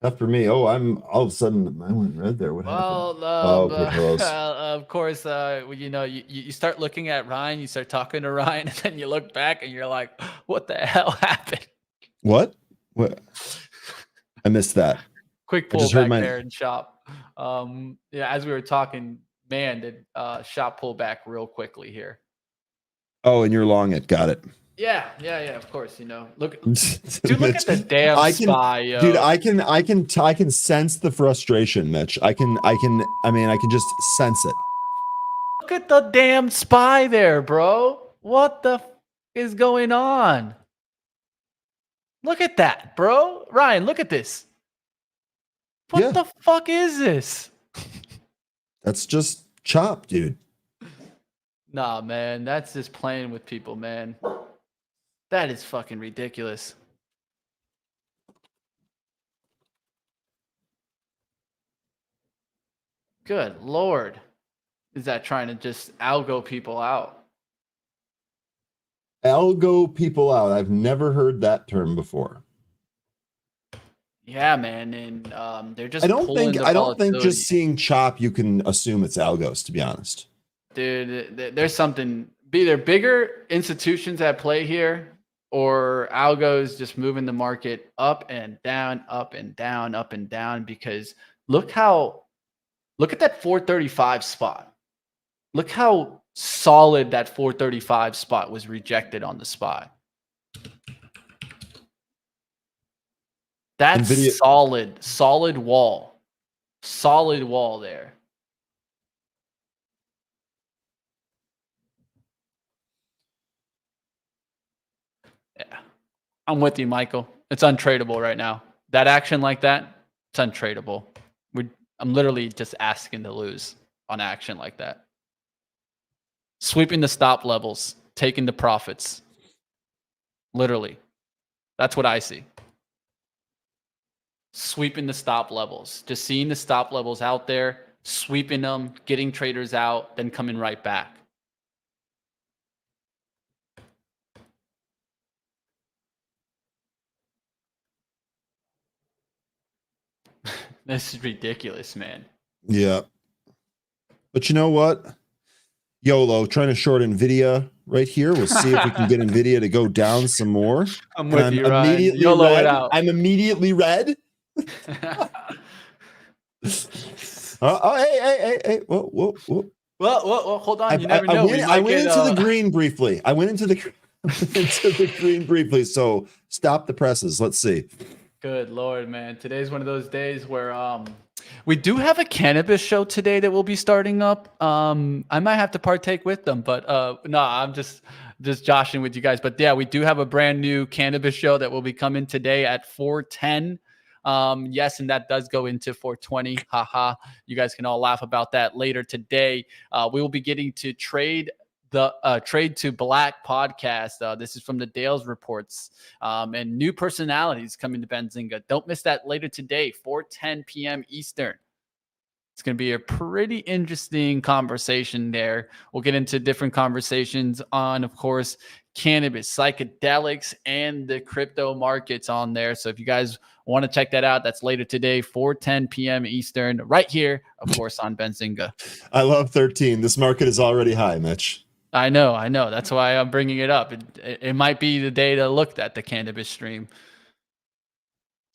Not for me. Oh, I'm all of a sudden I went red there. What happened? Of course, you start looking at Ryan, you start talking to Ryan, and then you look back and you're like, what the hell happened? What? I missed that. Quick pull back there in shop. As we were talking, man, did shop pull back real quickly here. Oh, and you're long it. Got it. Yeah, of course, Look, dude, look at the damn SPY, yo. Dude, I can sense the frustration, Mitch. I can just sense it. Look at the damn SPY there, bro. What the is going on? Look at that, bro. Ryan, look at this. What the fuck is this? That's just chop, dude. Nah, man, that's just playing with people, man. That is fucking ridiculous. Good Lord. Is that trying to just algo people out? Algo people out. I've never heard that term before. Yeah, man. And they're just I don't think just seeing chop you can assume it's algos, to be honest. Dude, there's something either bigger institutions at play here, or algos just moving the market up and down, up and down, up and down. Because look at that 435 spot. Look how solid that 435 spot was rejected on the SPY. That's NVIDIA. Solid wall there. Yeah, I'm with you, Michael. It's untradeable right now. That action like that, it's untradeable. I'm literally just asking to lose on action like that. Sweeping the stop levels, taking the profits. Literally. That's what I see. Sweeping the stop levels. Just seeing the stop levels out there, sweeping them, getting traders out, then coming right back. This is ridiculous, man. Yeah. But you know what? YOLO, trying to short NVIDIA right here. We'll see if we can get NVIDIA to go down some more. I'm with you, Ryan. Immediately YOLO red. it out. I'm immediately red. Hey. Whoa. Well, hold on. You never know. I went into the green briefly. So stop the presses. Let's see. Good Lord, man. Today's one of those days where we do have a cannabis show today that will be starting up. I might have to partake with them, but no, I'm just joshing with you guys. But yeah, we do have a brand new cannabis show that will be coming today at 4:10. Yes, and that does go into 420. Haha. You guys can all laugh about that later today. We will be getting to trade to Black podcast. This is from the Dales reports, and new personalities coming to Benzinga. Don't miss that later today, 4:10 p.m. Eastern. It's going to be a pretty interesting conversation there. We'll get into different conversations on, of course, cannabis, psychedelics, and the crypto markets on there. So if you guys want to check that out, that's later today, 4:10 p.m. Eastern, right here, of course, on Benzinga. I love 13. This market is already high, Mitch. I know. That's why I'm bringing it up. It might be the day to look at the cannabis stream.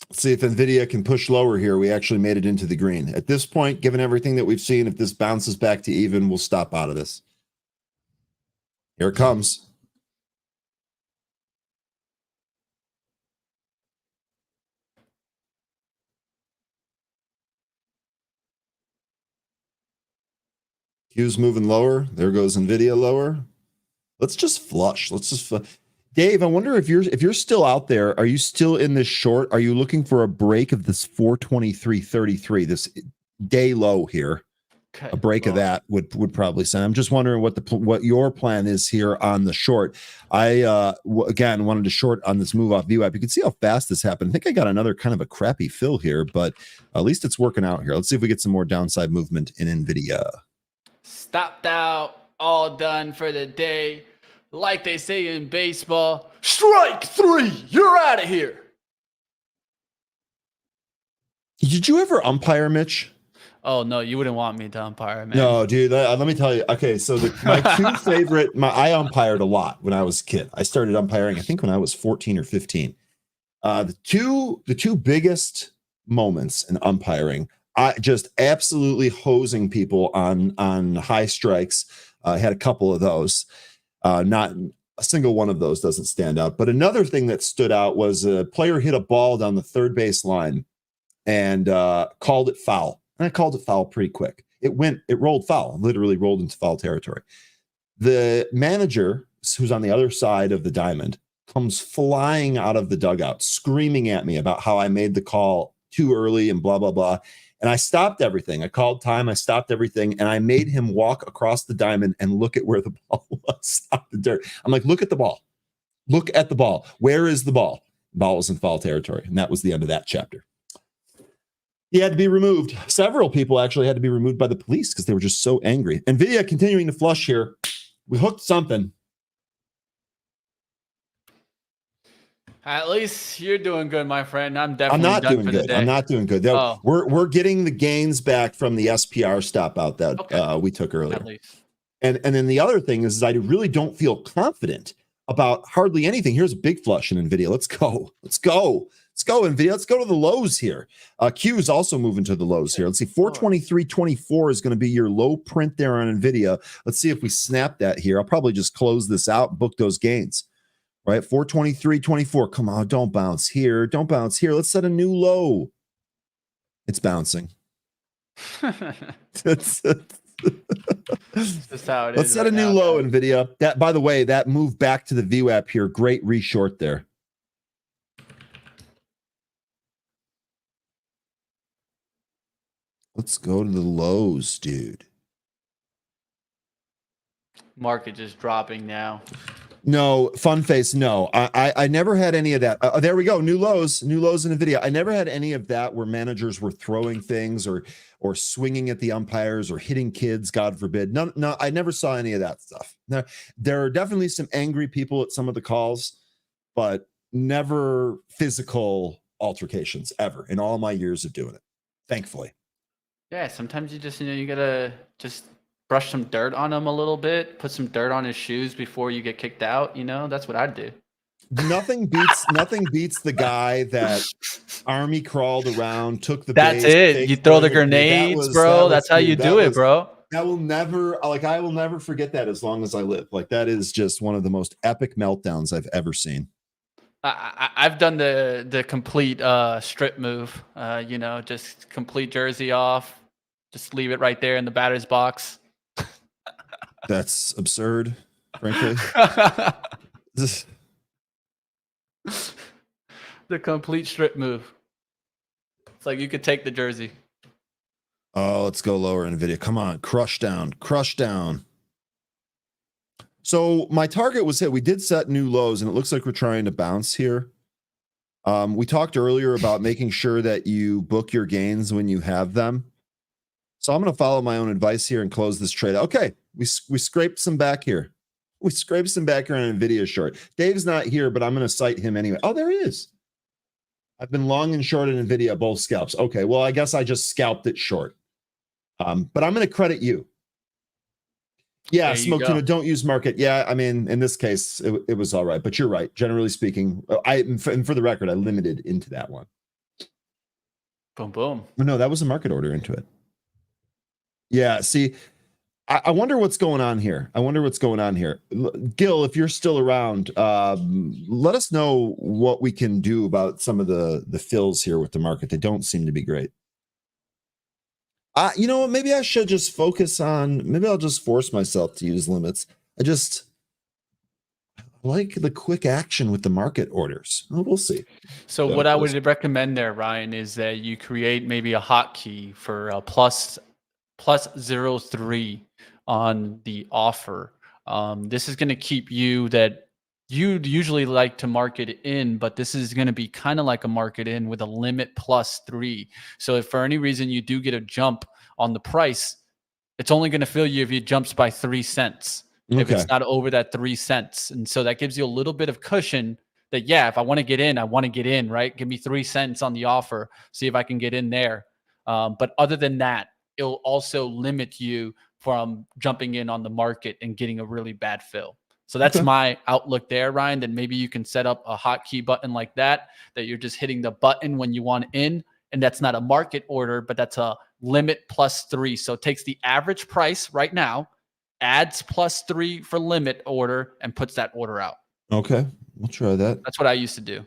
Let's see if NVIDIA can push lower here. We actually made it into the green. At this point, given everything that we've seen, if this bounces back to even, we'll stop out of this. Here it comes. Q's moving lower. There goes NVIDIA lower. Let's just flush. Dave, I wonder if you're still out there. Are you still in this short? Are you looking for a break of this 423.33, this day low here? Okay. A break of that would probably send. I'm just wondering what your plan is here on the short. I again wanted to short on this move off VWAP. You can see how fast this happened. I think I got another kind of a crappy fill here, but at least it's working out here. Let's see if we get some more downside movement in NVIDIA. Stopped out, all done for the day. Like they say in baseball, strike three, you're out of here. Did you ever umpire, Mitch? Oh, no, you wouldn't want me to umpire, man. No, dude, let me tell you. Okay, so my two favorite, I umpired a lot when I was a kid. I started umpiring, I think, when I was 14 or 15. The two biggest moments in umpiring, I just absolutely hosing people on high strikes. I had a couple of those. Not a single one of those doesn't stand out. But another thing that stood out was a player hit a ball down the third base line and called it foul. And I called it foul pretty quick. It rolled foul, literally rolled into foul territory. The manager, who's on the other side of the diamond, comes flying out of the dugout, screaming at me about how I made the call too early and blah, blah, blah. And I stopped everything. I called time. I stopped everything. And I made him walk across the diamond and look at where the ball was. Stop the dirt. I'm like, look at the ball. Look at the ball. Where is the ball? The ball was in foul territory. And that was the end of that chapter. He had to be removed. Several people actually had to be removed by the police because they were just so angry. NVIDIA continuing to flush here. We hooked something. At least you're doing good, my friend. I'm definitely not done doing for good. the day. I'm not doing good. We're getting the gains back from the SPR stop out that we took earlier. At least. And then the other thing is I really don't feel confident about hardly anything. Here's a big flush in NVIDIA. Let's go, NVIDIA. Let's go to the lows here. Q is also moving to the lows here. Let's see, 423.24 is going to be your low print there on NVIDIA. Let's see if we snap that here. I'll probably just close this out and book those gains. Right, 423.24. Come on, don't bounce here. Don't bounce here. Let's set a new low. It's bouncing. That's how it is. Let's set a new low, NVIDIA. That, by the way, that move back to the VWAP here. Great reshort there. Let's go to the lows, dude. Market just dropping now. No, fun face. No, I never had any of that. There we go. New lows in NVIDIA. I never had any of that where managers were throwing things or swinging at the umpires or hitting kids. God forbid. No, I never saw any of that stuff. Now, there are definitely some angry people at some of the calls, but never physical altercations ever in all my years of doing it. Thankfully. Yeah, sometimes you just, you gotta just brush some dirt on him a little bit, put some dirt on his shoes before you get kicked out. That's what I'd do. Nothing beats the guy that army crawled around, took the That's base. it. You throw the grenades, bro. That's how you do it, bro. I will never forget that as long as I live. Like, that is just one of the most epic meltdowns I've ever seen. I've done the complete strip move. Just complete jersey off, just leave it right there in the batter's box. That's absurd, frankly. The complete strip move. It's like you could take the jersey. Oh, let's go lower, NVIDIA. Come on, crush down. So my target was hit. We did set new lows, and it looks like we're trying to bounce here. We talked earlier about making sure that you book your gains when you have them. So I'm going to follow my own advice here and close this trade. Okay, we scraped some back here. We scraped some back here on NVIDIA short. Dave's not here, but I'm going to cite him anyway. Oh, there he is. I've been long and short in NVIDIA, both scalps. Okay, well, I guess I just scalped it short. But I'm going to credit you. Yeah, Smoke Tuna, don't use market. Yeah, I mean, in this case, it was all right. But you're right. Generally speaking, and for the record, I limited into that one. Boom, boom. No, that was a market order into it. Yeah, see, I wonder what's going on here. Gil, if you're still around, let us know what we can do about some of the fills here with the market. They don't seem to be great. You know what? Maybe I should just focus on, maybe I'll just force myself to use limits. I like the quick action with the market orders. Well, we'll see. So what I would recommend there, Ryan, is that you create maybe a hotkey for a plus 0.3 on the offer. This is going to keep you that you'd usually like to market in, but this is going to be kind of like a market in with a limit +3. So if for any reason you do get a jump on the price, it's only going to fill you if it jumps by 3 cents. Okay. If it's not over that 3 cents. And so that gives you a little bit of cushion that, yeah, if I want to get in, I want to get in, right? Give me 3 cents on the offer, see if I can get in there. But other than that, it'll also limit you from jumping in on the market and getting a really bad fill. So that's my outlook there, Ryan. Then maybe you can set up a hotkey button like that you're just hitting the button when you want in. And that's not a market order, but that's a limit +3. So it takes the average price right now, adds +3 for limit order, and puts that order out. Okay, we'll try that. That's what I used to do.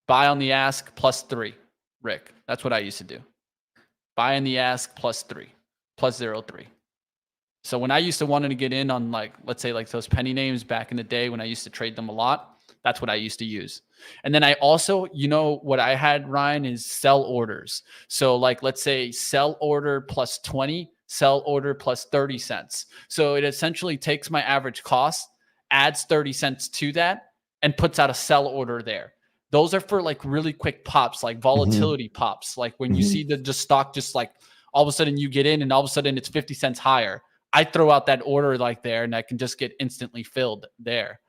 Buy on the ask +3, Rick. That's what I used to do. Buy on the ask +3, +0.3. So when I used to wanting to get in on, like, let's say like those penny names back in the day when I used to trade them a lot, that's what I used to use. And then I also, what I had, Ryan, is sell orders. So like, let's say sell order +20, sell order +30 cents. So it essentially takes my average cost, adds 30 cents to that, and puts out a sell order there. Those are for like really quick pops, like volatility pops. Like when you see the stock just like all of a sudden you get in and all of a sudden it's 50 cents higher. I throw out that order like there and I can just get instantly filled there.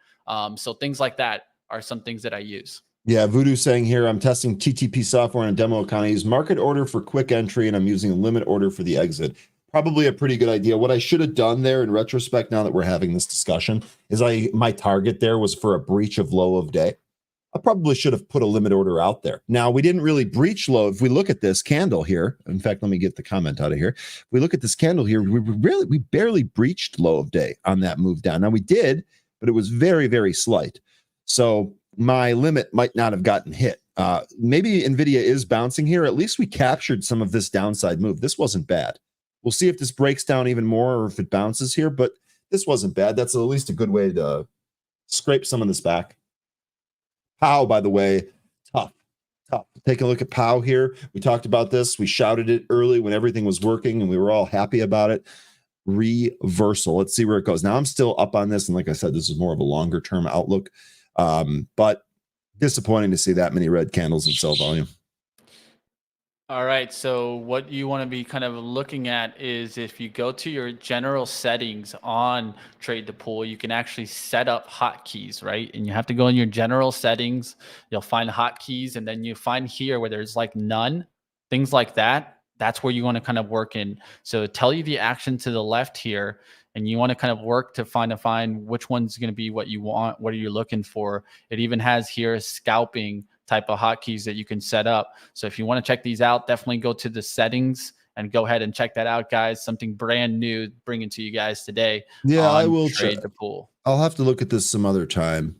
So things like that are some things that I use. Yeah, Voodoo saying here, I'm testing TTP software on a demo account. I use market order for quick entry and I'm using a limit order for the exit. Probably a pretty good idea. What I should have done there in retrospect, now that we're having this discussion, is my target there was for a breach of low of day. I probably should have put a limit order out there. Now, we didn't really breach low. If we look at this candle here, in fact, let me get the comment out of here. If we look at this candle here, we barely breached low of day on that move down. Now we did, but it was very, very slight. So my limit might not have gotten hit. Maybe NVIDIA is bouncing here. At least we captured some of this downside move. This wasn't bad. We'll see if this breaks down even more or if it bounces here, but this wasn't bad. That's at least a good way to scrape some of this back. How, by the way, tough. Tough. Take a look at Pow here. We talked about this. We shouted it early when everything was working and we were all happy about it. Reversal. Let's see where it goes. Now I'm still up on this. And like I said, this is more of a longer term outlook. But disappointing to see that many red candles in sell volume. All right. So what you want to be kind of looking at is if you go to your general settings on Trade the Pool, you can actually set up hotkeys, right? And you have to go in your general settings. You'll find hotkeys, and then you find here where there's like none, things like that. That's where you want to kind of work in. So tell you the action to the left here, and you want to kind of work to find which one's going to be what you want. What are you looking for? It even has here scalping type of hotkeys that you can set up. So if you want to check these out, definitely go to the settings and go ahead and check that out, guys. Something brand new bringing to you guys today. Yeah, I will Trade the Pool. I'll have to look at this some other time.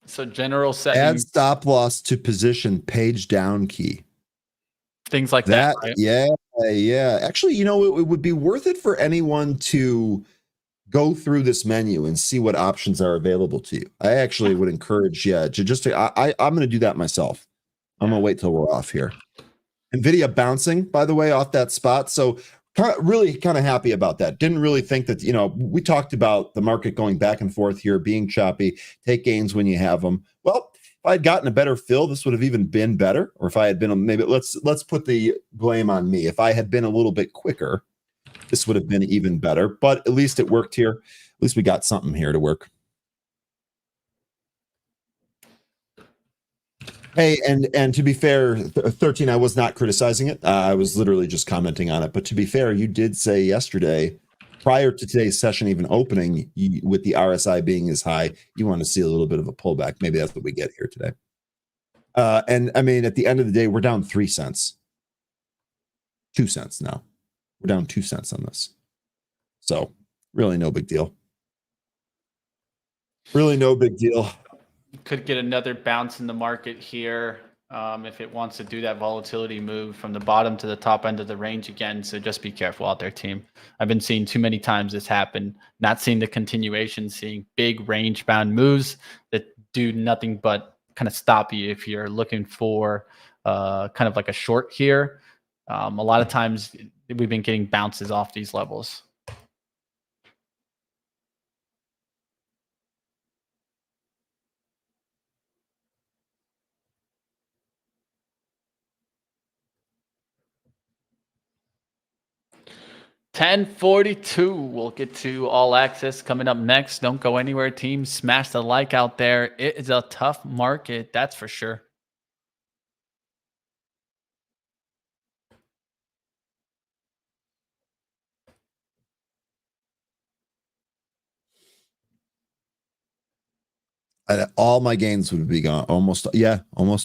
So general settings. Add stop loss to position page down key. Things like that. Right? Yeah. Actually, it would be worth it for anyone to go through this menu and see what options are available to you. I actually would encourage I'm going to do that myself. I'm going to wait till we're off here. NVIDIA bouncing, by the way, off that spot. So really kind of happy about that. Didn't really think that, we talked about the market going back and forth here, being choppy, take gains when you have them. Well, if I'd gotten a better fill, this would have even been better. Or if I had been, maybe let's put the blame on me. If I had been a little bit quicker, this would have been even better, but at least it worked here. At least we got something here to work. Hey, and to be fair, 13, I was not criticizing it. I was literally just commenting on it. But to be fair, you did say yesterday, prior to today's session even opening, with the RSI being as high, you want to see a little bit of a pullback. Maybe that's what we get here today. And I mean, at the end of the day, we're down 3 cents. 2 cents now. We're down 2 cents on this. So really no big deal. Really no big deal. Could get another bounce in the market here if it wants to do that volatility move from the bottom to the top end of the range again. So just be careful out there, team. I've been seeing too many times this happen, not seeing the continuation, seeing big range bound moves that do nothing but kind of stop you if you're looking for kind of like a short here. A lot of times we've been getting bounces off these levels. $10.42. We'll get to all access coming up next. Don't go anywhere, team. Smash the like out there. It is a tough market, that's for sure. All my gains would be gone. Almost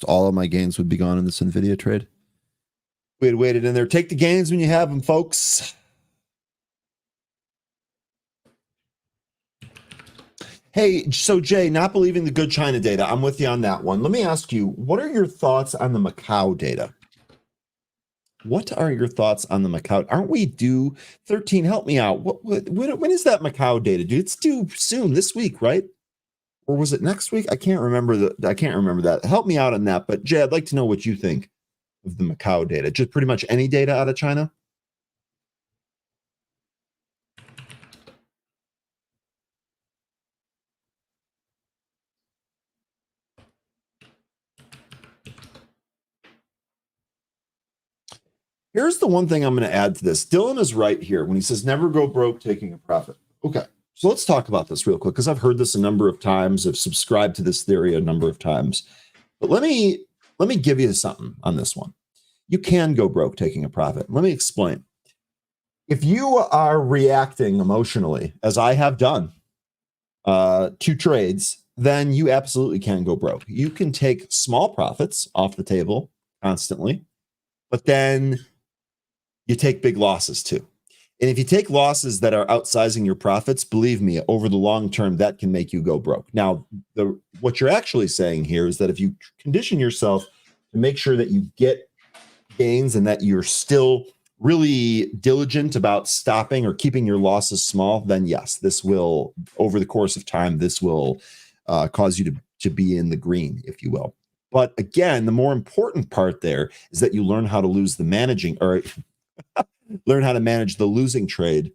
all of my gains would be gone in this NVIDIA trade. We had waited in there. Take the gains when you have them, folks. Hey, so Jay, not believing the good China data. I'm with you on that one. Let me ask you, what are your thoughts on the Macau data? What are your thoughts on the Macau? Aren't we due? 13, help me out. When is that Macau data, dude? It's due soon, this week, right? Or was it next week? I can't remember that. Help me out on that. But Jay, I'd like to know what you think of the Macau data. Just pretty much any data out of China? Here's the one thing I'm going to add to this. Dylan is right here when he says never go broke taking a profit. Okay. So let's talk about this real quick because I've heard this a number of times. I've subscribed to this theory a number of times. But let me give you something on this one. You can go broke taking a profit. Let me explain. If you are reacting emotionally, as I have done, to trades, then you absolutely can go broke. You can take small profits off the table constantly, but then you take big losses too. And if you take losses that are outsizing your profits, believe me, over the long term, that can make you go broke. Now, what you're actually saying here is that if you condition yourself to make sure that you get gains and that you're still really diligent about stopping or keeping your losses small, then yes, this will, over the course of time, this will cause you to be in the green, if you will. But again, the more important part there is that you learn how to lose the managing, or learn how to manage the losing trade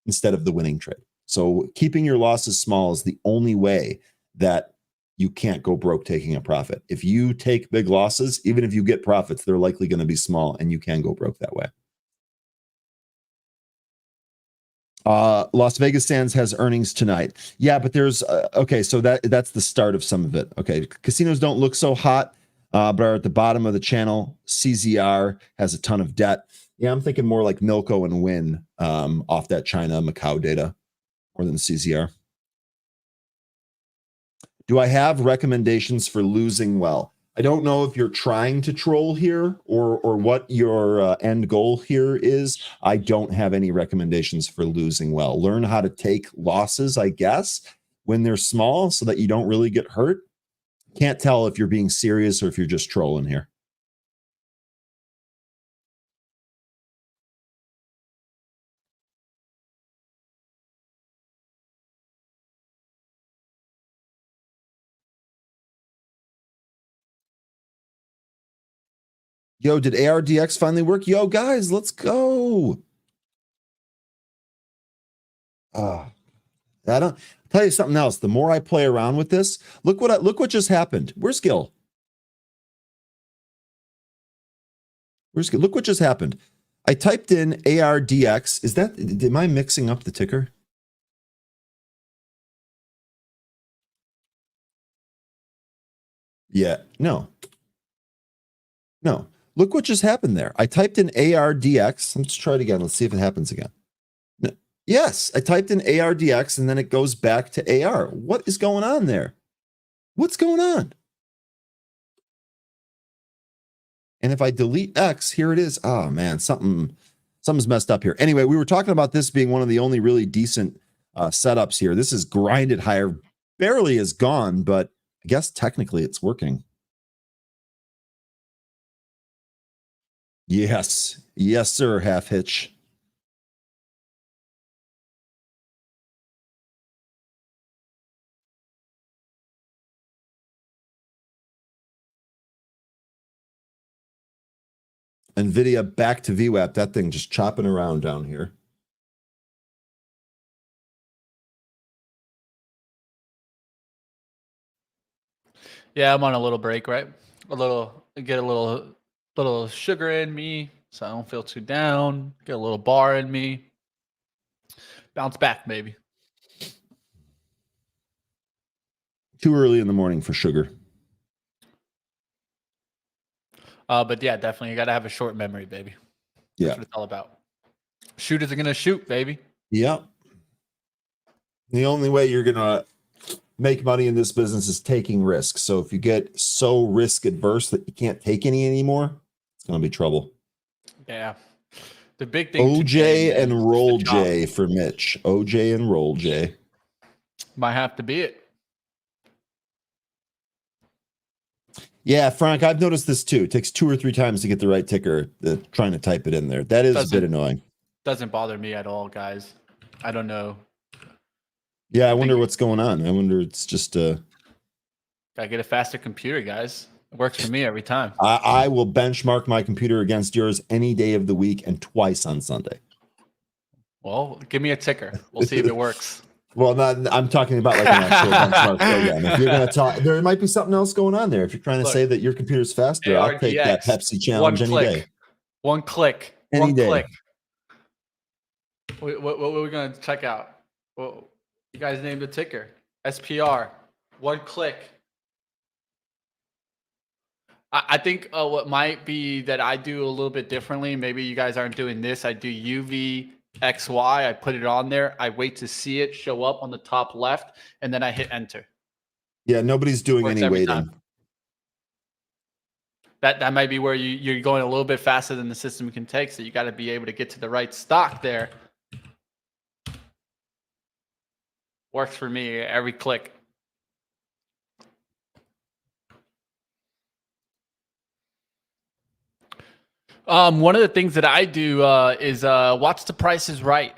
instead of the winning trade. So keeping your losses small is the only way that you can't go broke taking a profit. If you take big losses, even if you get profits, they're likely going to be small, and you can go broke that way. Las Vegas Sands has earnings tonight. Yeah, but there's okay, so that's the start of some of it. Okay, casinos don't look so hot, but are at the bottom of the channel. CZR has a ton of debt. Yeah, I'm thinking more like Milko and Win off that China Macau data more than CZR. Do I have recommendations for losing well? I don't know if you're trying to troll here or what your end goal here is. I don't have any recommendations for losing well. Learn how to take losses, I guess, when they're small so that you don't really get hurt. Can't tell if you're being serious or if you're just trolling here. Yo, did ARDX finally work? Yo, guys, let's go. I don't tell you something else. The more I play around with this, look what just happened. Where's Gil? Look what just happened. I typed in ARDX. Am I mixing up the ticker? Yeah, no. Look what just happened there. I typed in ARDX. Let's try it again. Let's see if it happens again. No. Yes, I typed in ARDX and then it goes back to AR. What is going on there? What's going on? And if I delete X, here it is. Oh man, something's messed up here. Anyway, we were talking about this being one of the only really decent setups here. This is grinded higher, barely is gone, but I guess technically it's working. Yes, sir, half hitch. NVIDIA back to VWAP. That thing just chopping around down here. Yeah, I'm on a little break, right? Get a little sugar in me, so I don't feel too down. Get a little bar in me. Bounce back, maybe. Too early in the morning for sugar. But yeah, definitely. You got to have a short memory, baby. Yeah. That's what it's all about. Shooters are going to shoot, baby. Yep. The only way you're going to make money in this business is taking risks. So if you get so risk adverse that you can't take any anymore, it's going to be trouble. Yeah. The big thing. OJ and Roll J for Mitch. OJ and Roll J. Might have to be it. Yeah, Frank, I've noticed this too. It takes 2 or 3 times to get the right ticker, trying to type it in there. That is a bit annoying. Doesn't bother me at all, guys. I don't know. Yeah, I wonder what's going on. I wonder it's just gotta get a faster computer, guys. It works for me every time. I will benchmark my computer against yours any day of the week and twice on Sunday. Well, give me a ticker. We'll see if it works. Well, I'm talking about like an actual benchmark program. If you're going to talk, there might be something else going on there. If you're trying to say that your computer's faster, ARDX, I'll take that Pepsi challenge any day. One click. Any day. Click. What are we going to check out? Well, you guys named the ticker. SPR. One click. I think what might be that I do a little bit differently. Maybe you guys aren't doing this. I do UV. XY, I put it on there. I wait to see it show up on the top left, and then I hit enter. Yeah, nobody's doing any waiting. That might be where you're going a little bit faster than the system can take, so you got to be able to get to the right stock there. Works for me every click. One of the things that I do is watch The Price is Right.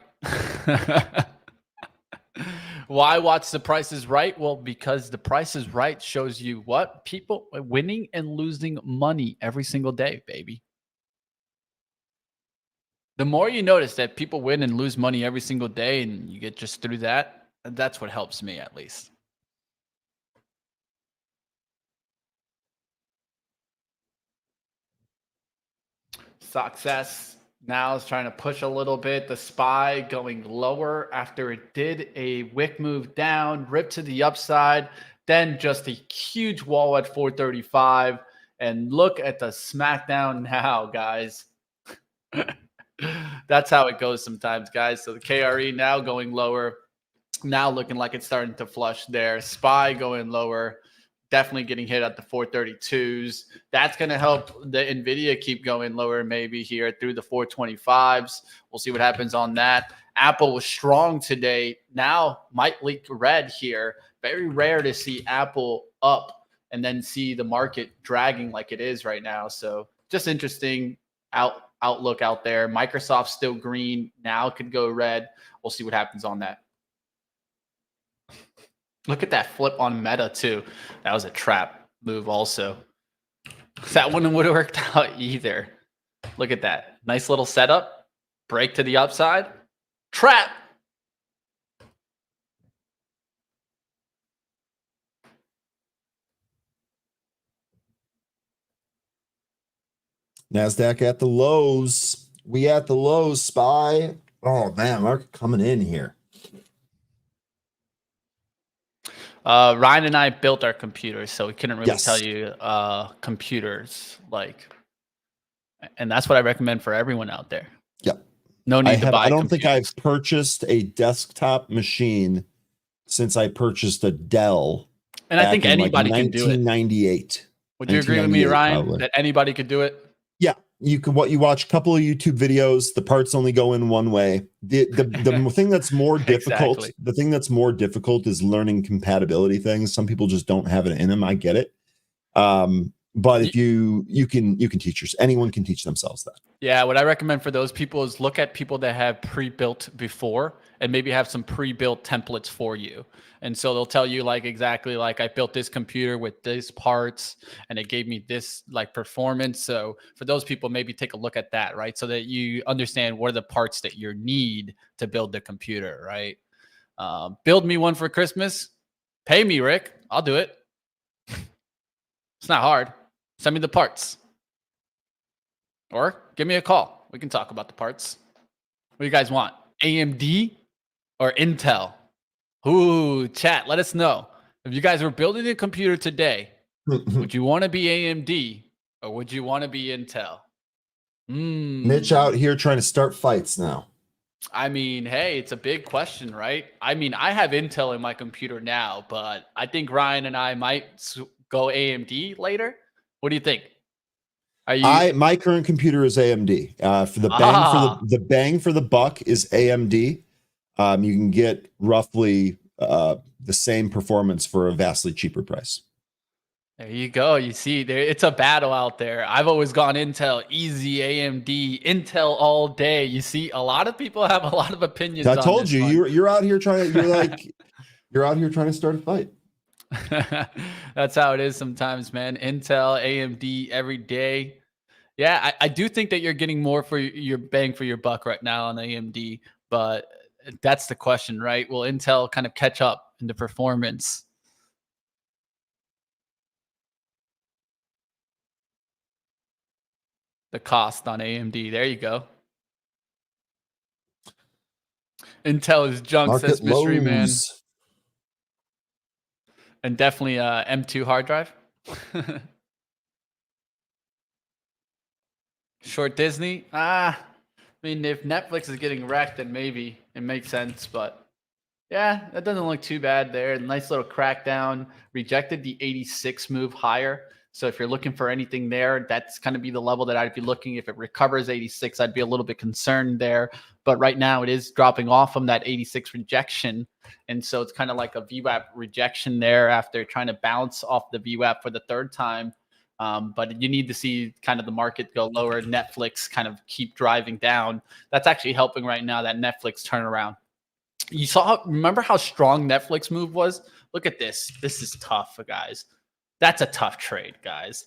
Why watch The Price is Right? Well, because The Price is Right shows you what? People winning and losing money every single day, baby. The more you notice that people win and lose money every single day and you get just through that, that's what helps me at least. Success now is trying to push a little bit. The SPY going lower after it did a wick move down, rip to the upside, then just a huge wall at 435. And look at the smackdown now, guys. That's how it goes sometimes, guys. So the KRE now going lower, now looking like it's starting to flush there. SPY going lower, definitely getting hit at the 432s. That's going to help the NVIDIA keep going lower maybe here through the 425s. We'll see what happens on that. Apple was strong today. Now might leak red here. Very rare to see Apple up and then see the market dragging like it is right now. So just interesting outlook out there. Microsoft still green. Now could go red. We'll see what happens on that. Look at that flip on Meta too. That was a trap move also. That one would have worked out either. Look at that. Nice little setup. Break to the upside. Trap. NASDAQ at the lows. We at the lows, SPY. Oh, man, market coming in here. Ryan and I built our computers, so we couldn't really Yes. tell you computers like, and that's what I recommend for everyone out there. Yep. No need to buy. I don't think I've purchased a desktop machine since I purchased a Dell. And I think anybody can do it. 1998. Would you agree with me, Ryan, probably. that anybody could do it? Yeah, you watch a couple of YouTube videos. The parts only go in one way. The thing that's more difficult, Exactly. the thing that's more difficult is learning compatibility things. Some people just don't have it in them. I get it. But if you can teach anyone can teach themselves that. Yeah, what I recommend for those people is look at people that have pre-built before and maybe have some pre-built templates for you. And so they'll tell you like exactly like I built this computer with these parts and it gave me this like performance. So for those people, maybe take a look at that, right? So that you understand what are the parts that you need to build the computer, right? Build me one for Christmas. Pay me, Rick. I'll do it. It's not hard. Send me the parts. Or give me a call. We can talk about the parts. What do you guys want? AMD or Intel? Ooh, chat, let us know. If you guys were building a computer today, would you want to be AMD or would you want to be Intel? Mitch out here trying to start fights now. I mean, hey, it's a big question, right? I mean, I have Intel in my computer now, but I think Ryan and I might go AMD later. What do you think? My current computer is AMD. For the bang for the buck is AMD. You can get roughly the same performance for a vastly cheaper price. There you go. You see, it's a battle out there. I've always gone Intel, easy AMD, Intel all day. You see, a lot of people have a lot of opinions. I told you, you're out here trying. You're out here trying to start a fight. That's how it is sometimes, man. Intel, AMD every day. Yeah, I do think that you're getting more for your bang for your buck right now on AMD, but that's the question, right? Will Intel kind of catch up in the performance? The cost on AMD. There you go. Intel is junk, Market says Mystery Man. lows. And definitely M2 hard drive. Short Disney. I mean, if Netflix is getting wrecked, then maybe it makes sense. But yeah, that doesn't look too bad there. Nice little crackdown. Rejected the 86 move higher. So if you're looking for anything there, that's going to be the level that I'd be looking. If it recovers 86, I'd be a little bit concerned there. But right now it is dropping off from that 86 rejection. And so it's kind of like a VWAP rejection there after trying to bounce off the VWAP for the third time. But you need to see kind of the market go lower. Netflix kind of keep driving down. That's actually helping right now, that Netflix turnaround. Remember how strong Netflix move was? Look at this. This is tough, guys. That's a tough trade, guys.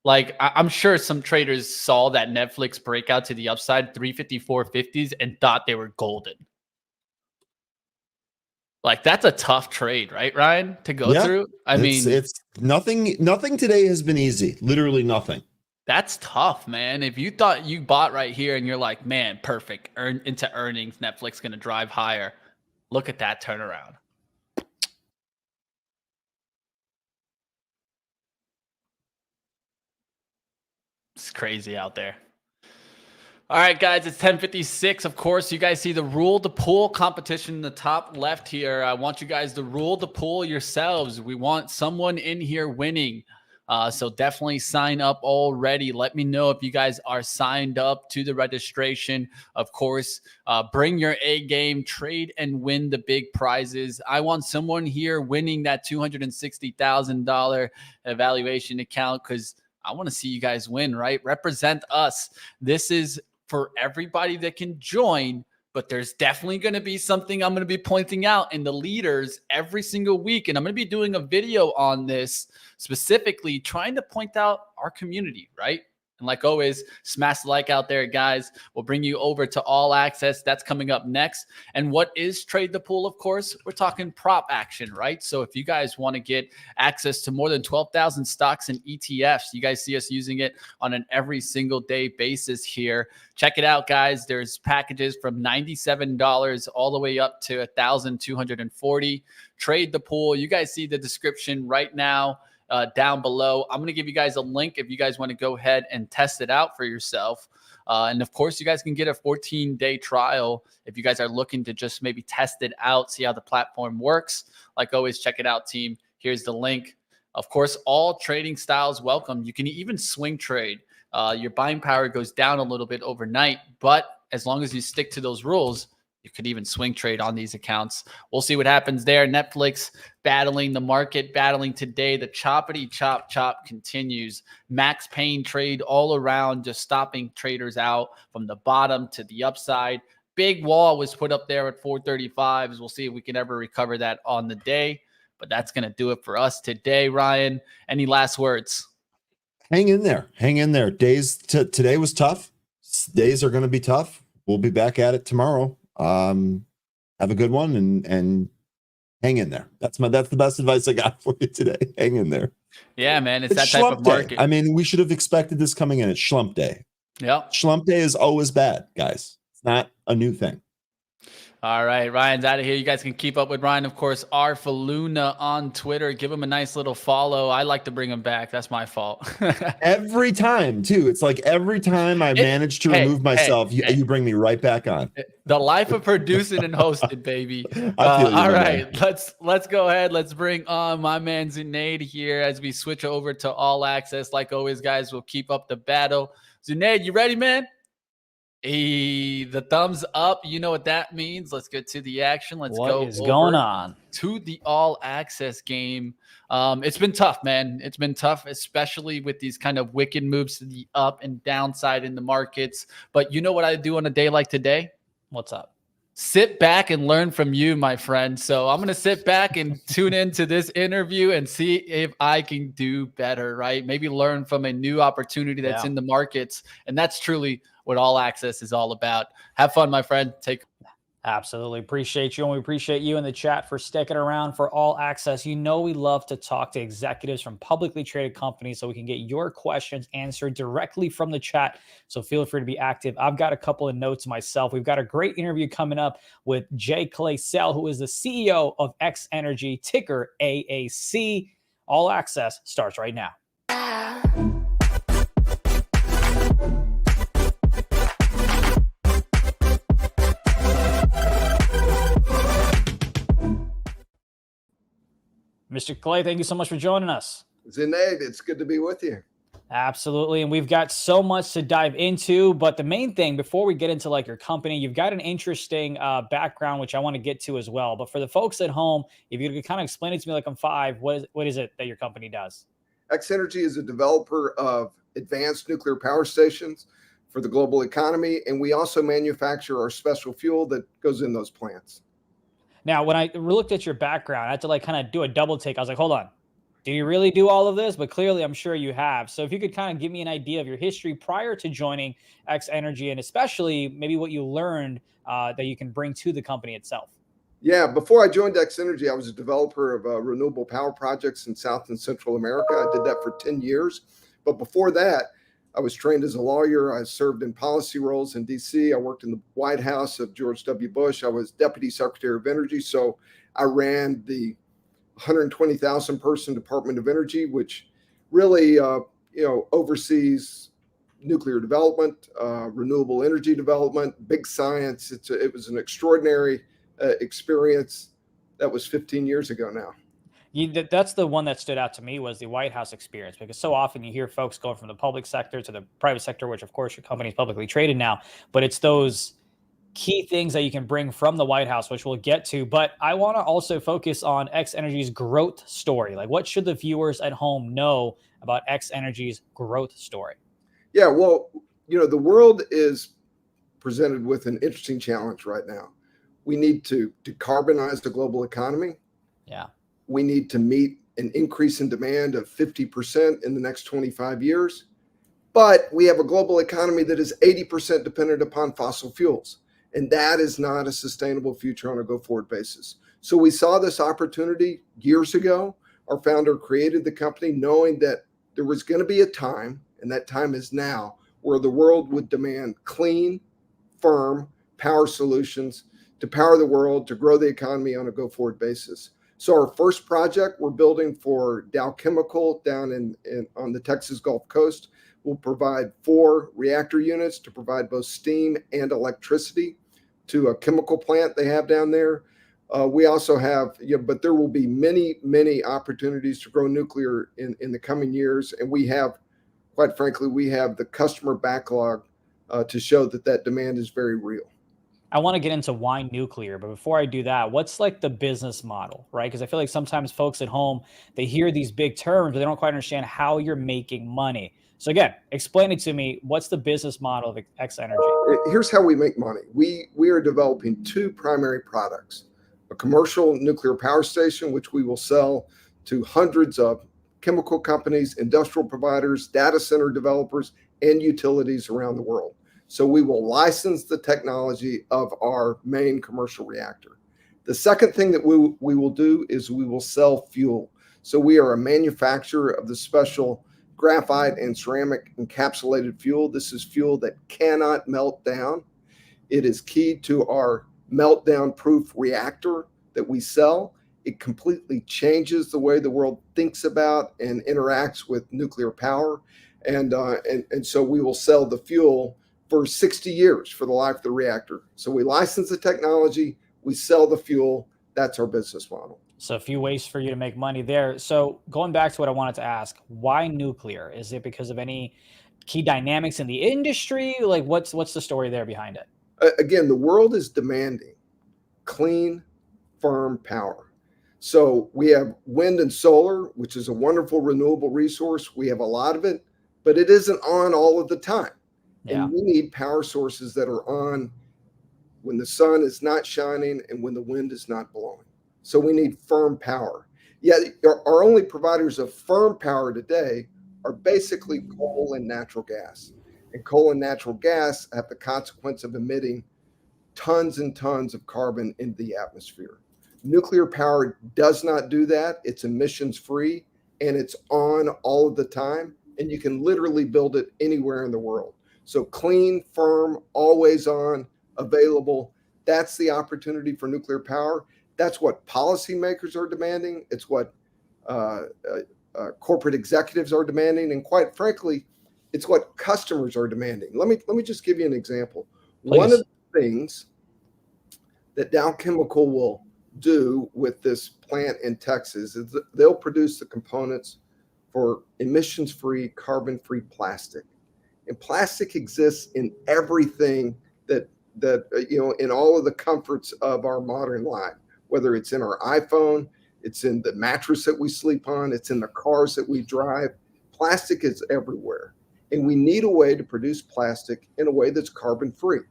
Like, I'm sure some traders saw that Netflix breakout to the upside, 354.50s, and thought they were golden. Like, that's a tough trade, right, Ryan, to go through? I mean, it's nothing today has been easy. Literally nothing. That's tough, man. If you thought you bought right here and you're like, man, perfect, into earnings, Netflix going to drive higher. Look at that turnaround. It's crazy out there. All right, guys, it's 10:56. Of course, you guys see the rule the pool competition in the top left here. I want you guys to rule the pool yourselves. We want someone in here winning. So definitely sign up already. Let me know if you guys are signed up to the registration. Of course, bring your A game, trade and win the big prizes. I want someone here winning that $260,000 evaluation account because I want to see you guys win, right? Represent us. This is for everybody that can join, but there's definitely going to be something I'm going to be pointing out in the leaders every single week. And I'm going to be doing a video on this, specifically trying to point out our community, right? And like always, smash the like out there, guys. We'll bring you over to All Access. That's coming up next. And what is Trade the Pool, of course? We're talking prop action, right? So if you guys want to get access to more than 12,000 stocks and ETFs, you guys see us using it on an every single day basis here. Check it out, guys. There's packages from $97 all the way up to $1,240. Trade the Pool. You guys see the description right now. Down below. I'm going to give you guys a link if you guys want to go ahead and test it out for yourself. And of course, you guys can get a 14-day trial if you guys are looking to just maybe test it out, see how the platform works. Like always, check it out, team. Here's the link. Of course, all trading styles welcome. You can even swing trade. Your buying power goes down a little bit overnight, but as long as you stick to those rules, you could even swing trade on these accounts. We'll see what happens there. Netflix battling the market, battling today. The choppity chop continues. Max Payne trade all around, just stopping traders out from the bottom to the upside. Big wall was put up there at 435s. We'll see if we can ever recover that on the day. But that's going to do it for us today, Ryan. Any last words? Hang in there. Hang in there. Today was tough. Days are going to be tough. We'll be back at it tomorrow. Have a good one and hang in there. That's the best advice I got for you today. Hang in there. Yeah, man. It's that type of market. I mean, we should have expected this coming in. It's Schlump Day. Yeah. Schlump Day is always bad, guys. It's not a new thing. All right, Ryan's out of here. You guys can keep up with Ryan, of course, R Faloona on Twitter. Give him a nice little follow. I like to bring him back. That's my fault. Every time, too. It's like every time I manage to remove myself, you bring me right back on. The life of producing and hosted, baby. All right, let's go ahead. Let's bring on my man Zunaid here as we switch over to All Access. Like always, guys, we'll keep up the battle. Zunaid, you ready, man? Hey, the thumbs up. You know what that means. Let's get to the action. What is going on to the All Access game. It's been tough, man. It's been tough, especially with these kind of wicked moves to the up and downside in the markets. But you know what I do on a day like today? What's up? Sit back and learn from you, my friend. So I'm going to sit back and tune into this interview and see if I can do better, right? Maybe learn from a new opportunity that's in the markets. And that's truly what All Access is all about. Have fun, my friend. Absolutely. Appreciate you. And we appreciate you in the chat for sticking around for All Access. You know, we love to talk to executives from publicly traded companies so we can get your questions answered directly from the chat. So feel free to be active. I've got a couple of notes myself. We've got a great interview coming up with Jay Clay-Sell, who is the CEO of X Energy, ticker AAC. All Access starts right now. Mr. Clay, thank you so much for joining us. Zunaid, it's good to be with you. Absolutely. And we've got so much to dive into. But the main thing, before we get into like your company, you've got an interesting background, which I want to get to as well. But for the folks at home, if you could kind of explain it to me like I'm five, what is it that your company does? X Energy is a developer of advanced nuclear power stations for the global economy. And we also manufacture our special fuel that goes in those plants. Now, when I looked at your background, I had to like kind of do a double take. I was like, hold on. Do you really do all of this? But clearly, I'm sure you have. So if you could kind of give me an idea of your history prior to joining X Energy, and especially maybe what you learned that you can bring to the company itself. Yeah, before I joined X Energy, I was a developer of renewable power projects in South and Central America. I did that for 10 years. But before that, I was trained as a lawyer. I served in policy roles in DC. I worked in the White House of George W. Bush. I was Deputy Secretary of Energy. So I ran the 120,000 person Department of Energy, which really oversees nuclear development, renewable energy development, big science. It was an extraordinary experience. That was 15 years ago now. That's the one that stood out to me, was the White House experience, because so often you hear folks going from the public sector to the private sector, which of course your company is publicly traded now, but it's those key things that you can bring from the White House, which we'll get to. But I want to also focus on X Energy's growth story. Like, what should the viewers at home know about X Energy's growth story? Yeah, well, the world is presented with an interesting challenge right now. We need to decarbonize the global economy. Yeah. We need to meet an increase in demand of 50% in the next 25 years. But we have a global economy that is 80% dependent upon fossil fuels. And that is not a sustainable future on a go-forward basis. So we saw this opportunity years ago. Our founder created the company knowing that there was going to be a time, and that time is now, where the world would demand clean, firm power solutions to power the world, to grow the economy on a go-forward basis. So our first project we're building for Dow Chemical down on the Texas Gulf Coast will provide 4 reactor units to provide both steam and electricity to a chemical plant they have down there. We also have, but there will be many, many opportunities to grow nuclear in the coming years. And we have, quite frankly, we have the customer backlog to show that demand is very real. I want to get into why nuclear, but before I do that, what's like the business model, right? Because I feel like sometimes folks at home, they hear these big terms, but they don't quite understand how you're making money. So again, explain it to me. What's the business model of X Energy? Here's how we make money. We are developing 2 primary products: a commercial nuclear power station, which we will sell to hundreds of chemical companies, industrial providers, data center developers, and utilities around the world. So we will license the technology of our main commercial reactor. The second thing that we will do is we will sell fuel. So we are a manufacturer of the special graphite and ceramic encapsulated fuel. This is fuel that cannot melt down. It is key to our meltdown proof reactor that we sell. It completely changes the way the world thinks about and interacts with nuclear power. And so we will sell the fuel for 60 years for the life of the reactor. So we license the technology, we sell the fuel. That's our business model. So a few ways for you to make money there. So going back to what I wanted to ask, why nuclear? Is it because of any key dynamics in the industry? Like, what's the story there behind it? Again, the world is demanding clean, firm power. So we have wind and solar, which is a wonderful renewable resource. We have a lot of it, but it isn't on all of the time. Yeah. And we need power sources that are on when the sun is not shining and when the wind is not blowing. So we need firm power. Yet our only providers of firm power today are basically coal and natural gas. And coal and natural gas have the consequence of emitting tons and tons of carbon into the atmosphere. Nuclear power does not do that. It's emissions free and it's on all of the time. And you can literally build it anywhere in the world. So clean, firm, always on, available. That's the opportunity for nuclear power. That's what policymakers are demanding. It's what corporate executives are demanding. And quite frankly, it's what customers are demanding. Let me just give you an example. Please. One of the things that Dow Chemical will do with this plant in Texas is that they'll produce the components for emissions-free, carbon-free plastic. And plastic exists in everything that in all of the comforts of our modern life, whether it's in our iPhone, it's in the mattress that we sleep on, it's in the cars that we drive. Plastic is everywhere. And we need a way to produce plastic in a way that's carbon-free.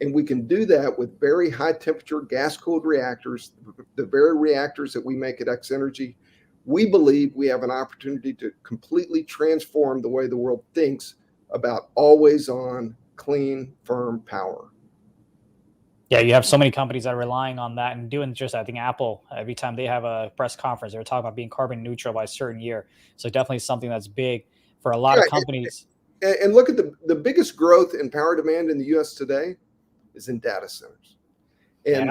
And we can do that with very high temperature gas cooled reactors, the very reactors that we make at X Energy. We believe we have an opportunity to completely transform the way the world thinks about always on, clean, firm power. Yeah, you have so many companies that are relying on that and doing just, I think Apple, every time they have a press conference, they're talking about being carbon neutral by a certain year. So definitely something that's big for a lot of companies. And look at the biggest growth in power demand in the US today is in data centers. And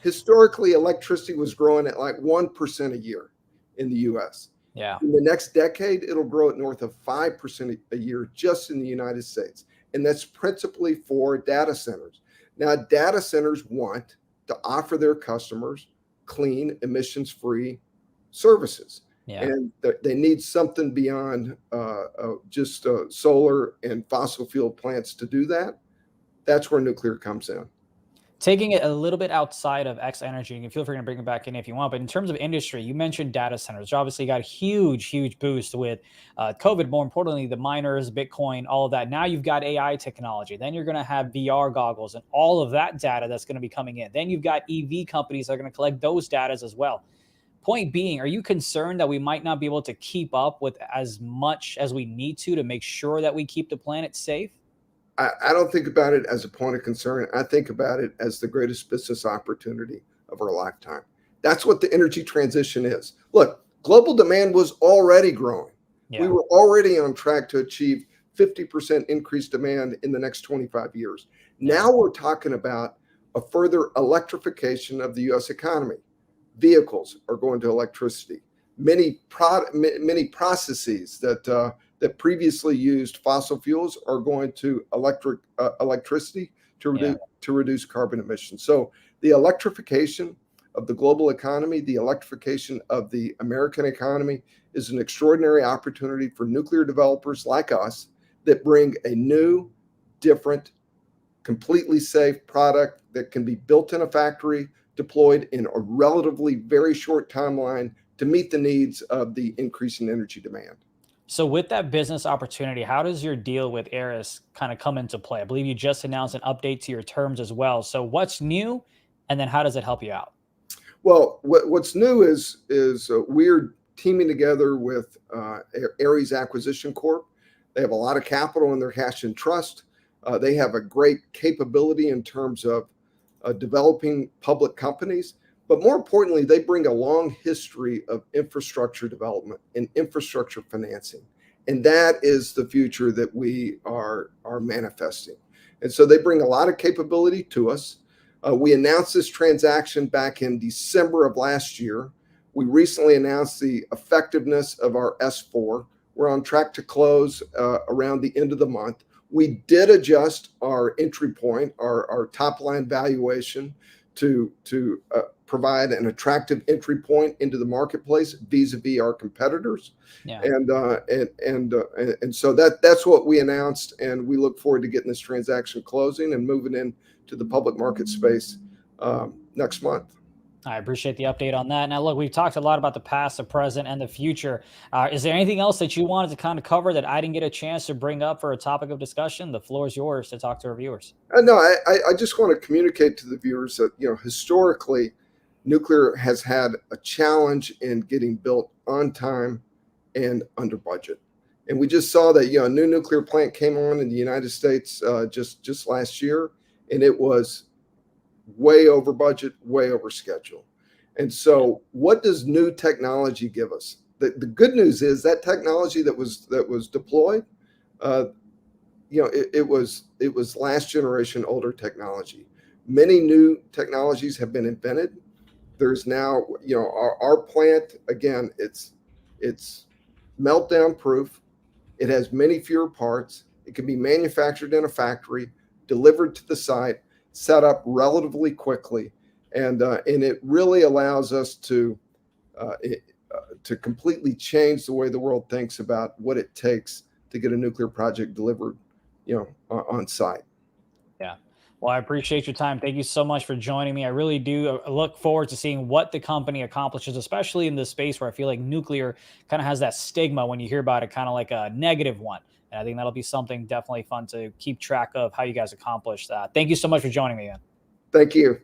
historically, electricity was growing at like 1% a year in the US. Yeah. In the next decade, it'll grow at north of 5% a year just in the United States. And that's principally for data centers. Now, data centers want to offer their customers clean, emissions-free services. Yeah. And they need something beyond just solar and fossil fuel plants to do that. That's where nuclear comes in. Taking it a little bit outside of X Energy, you can feel free to bring it back in if you want. But in terms of industry, you mentioned data centers, which obviously got a huge boost with COVID. More importantly, the miners, Bitcoin, all of that. Now you've got AI technology. Then you're going to have VR goggles and all of that data that's going to be coming in. Then you've got EV companies that are going to collect those data as well. Point being, are you concerned that we might not be able to keep up with as much as we need to make sure that we keep the planet safe? I don't think about it as a point of concern. I think about it as the greatest business opportunity of our lifetime. That's what the energy transition is. Look, global demand was already growing. Yeah. We were already on track to achieve 50% increased demand in the next 25 years. Now we're talking about a further electrification of the U.S. economy. Vehicles are going to electricity. Many processes that previously used fossil fuels are going to electricity to reduce carbon emissions. So the electrification of the global economy, the electrification of the American economy is an extraordinary opportunity for nuclear developers like us that bring a new, different, completely safe product that can be built in a factory, deployed in a relatively very short timeline to meet the needs of the increasing energy demand. So with that business opportunity, how does your deal with Aris kind of come into play? I believe you just announced an update to your terms as well. So what's new, and then how does it help you out? Well, what's new is we're teaming together with Ares Acquisition Corp. They have a lot of capital in their cash and trust. They have a great capability in terms of developing public companies. But more importantly, they bring a long history of infrastructure development and infrastructure financing. And that is the future that we are manifesting. And so they bring a lot of capability to us. We announced this transaction back in December of last year. We recently announced the effectiveness of our S4. We're on track to close around the end of the month. We did adjust our entry point, our top line valuation to provide an attractive entry point into the marketplace vis-a-vis our competitors. Yeah. And so that's what we announced, and we look forward to getting this transaction closing and moving into the public market space next month. I appreciate the update on that. Now, look, we've talked a lot about the past, the present, and the future. Is there anything else that you wanted to kind of cover that I didn't get a chance to bring up for a topic of discussion? The floor is yours to talk to our viewers. No, I just want to communicate to the viewers that, historically, nuclear has had a challenge in getting built on time and under budget. And we just saw that, a new nuclear plant came on in the United States just last year, and it was way over budget, way over schedule. And so what does new technology give us? The good news is that technology that was deployed, it was last generation older technology. Many new technologies have been invented. There's now, our plant, again, it's meltdown proof. It has many fewer parts. It can be manufactured in a factory, delivered to the site, set up relatively quickly, and it really allows us to completely change the way the world thinks about what it takes to get a nuclear project delivered, on site. Yeah. Well, I appreciate your time. Thank you so much for joining me. I really do look forward to seeing what the company accomplishes, especially in this space where I feel like nuclear kind of has that stigma when you hear about it, kind of like a negative one. And I think that'll be something definitely fun to keep track of how you guys accomplish that. Thank you so much for joining me, Ian. Thank you.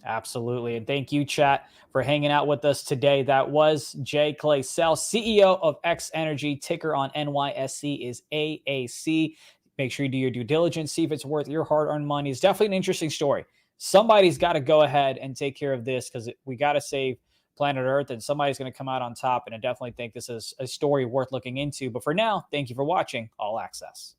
Absolutely. And thank you, chat, for hanging out with us today. That was Jay Clay Sell, CEO of X Energy. Ticker on NYSE is AAC. Make sure you do your due diligence, see if it's worth your hard-earned money. It's definitely an interesting story. Somebody's got to go ahead and take care of this because we got to save planet Earth, and somebody's going to come out on top. And I definitely think this is a story worth looking into. But for now, thank you for watching All Access.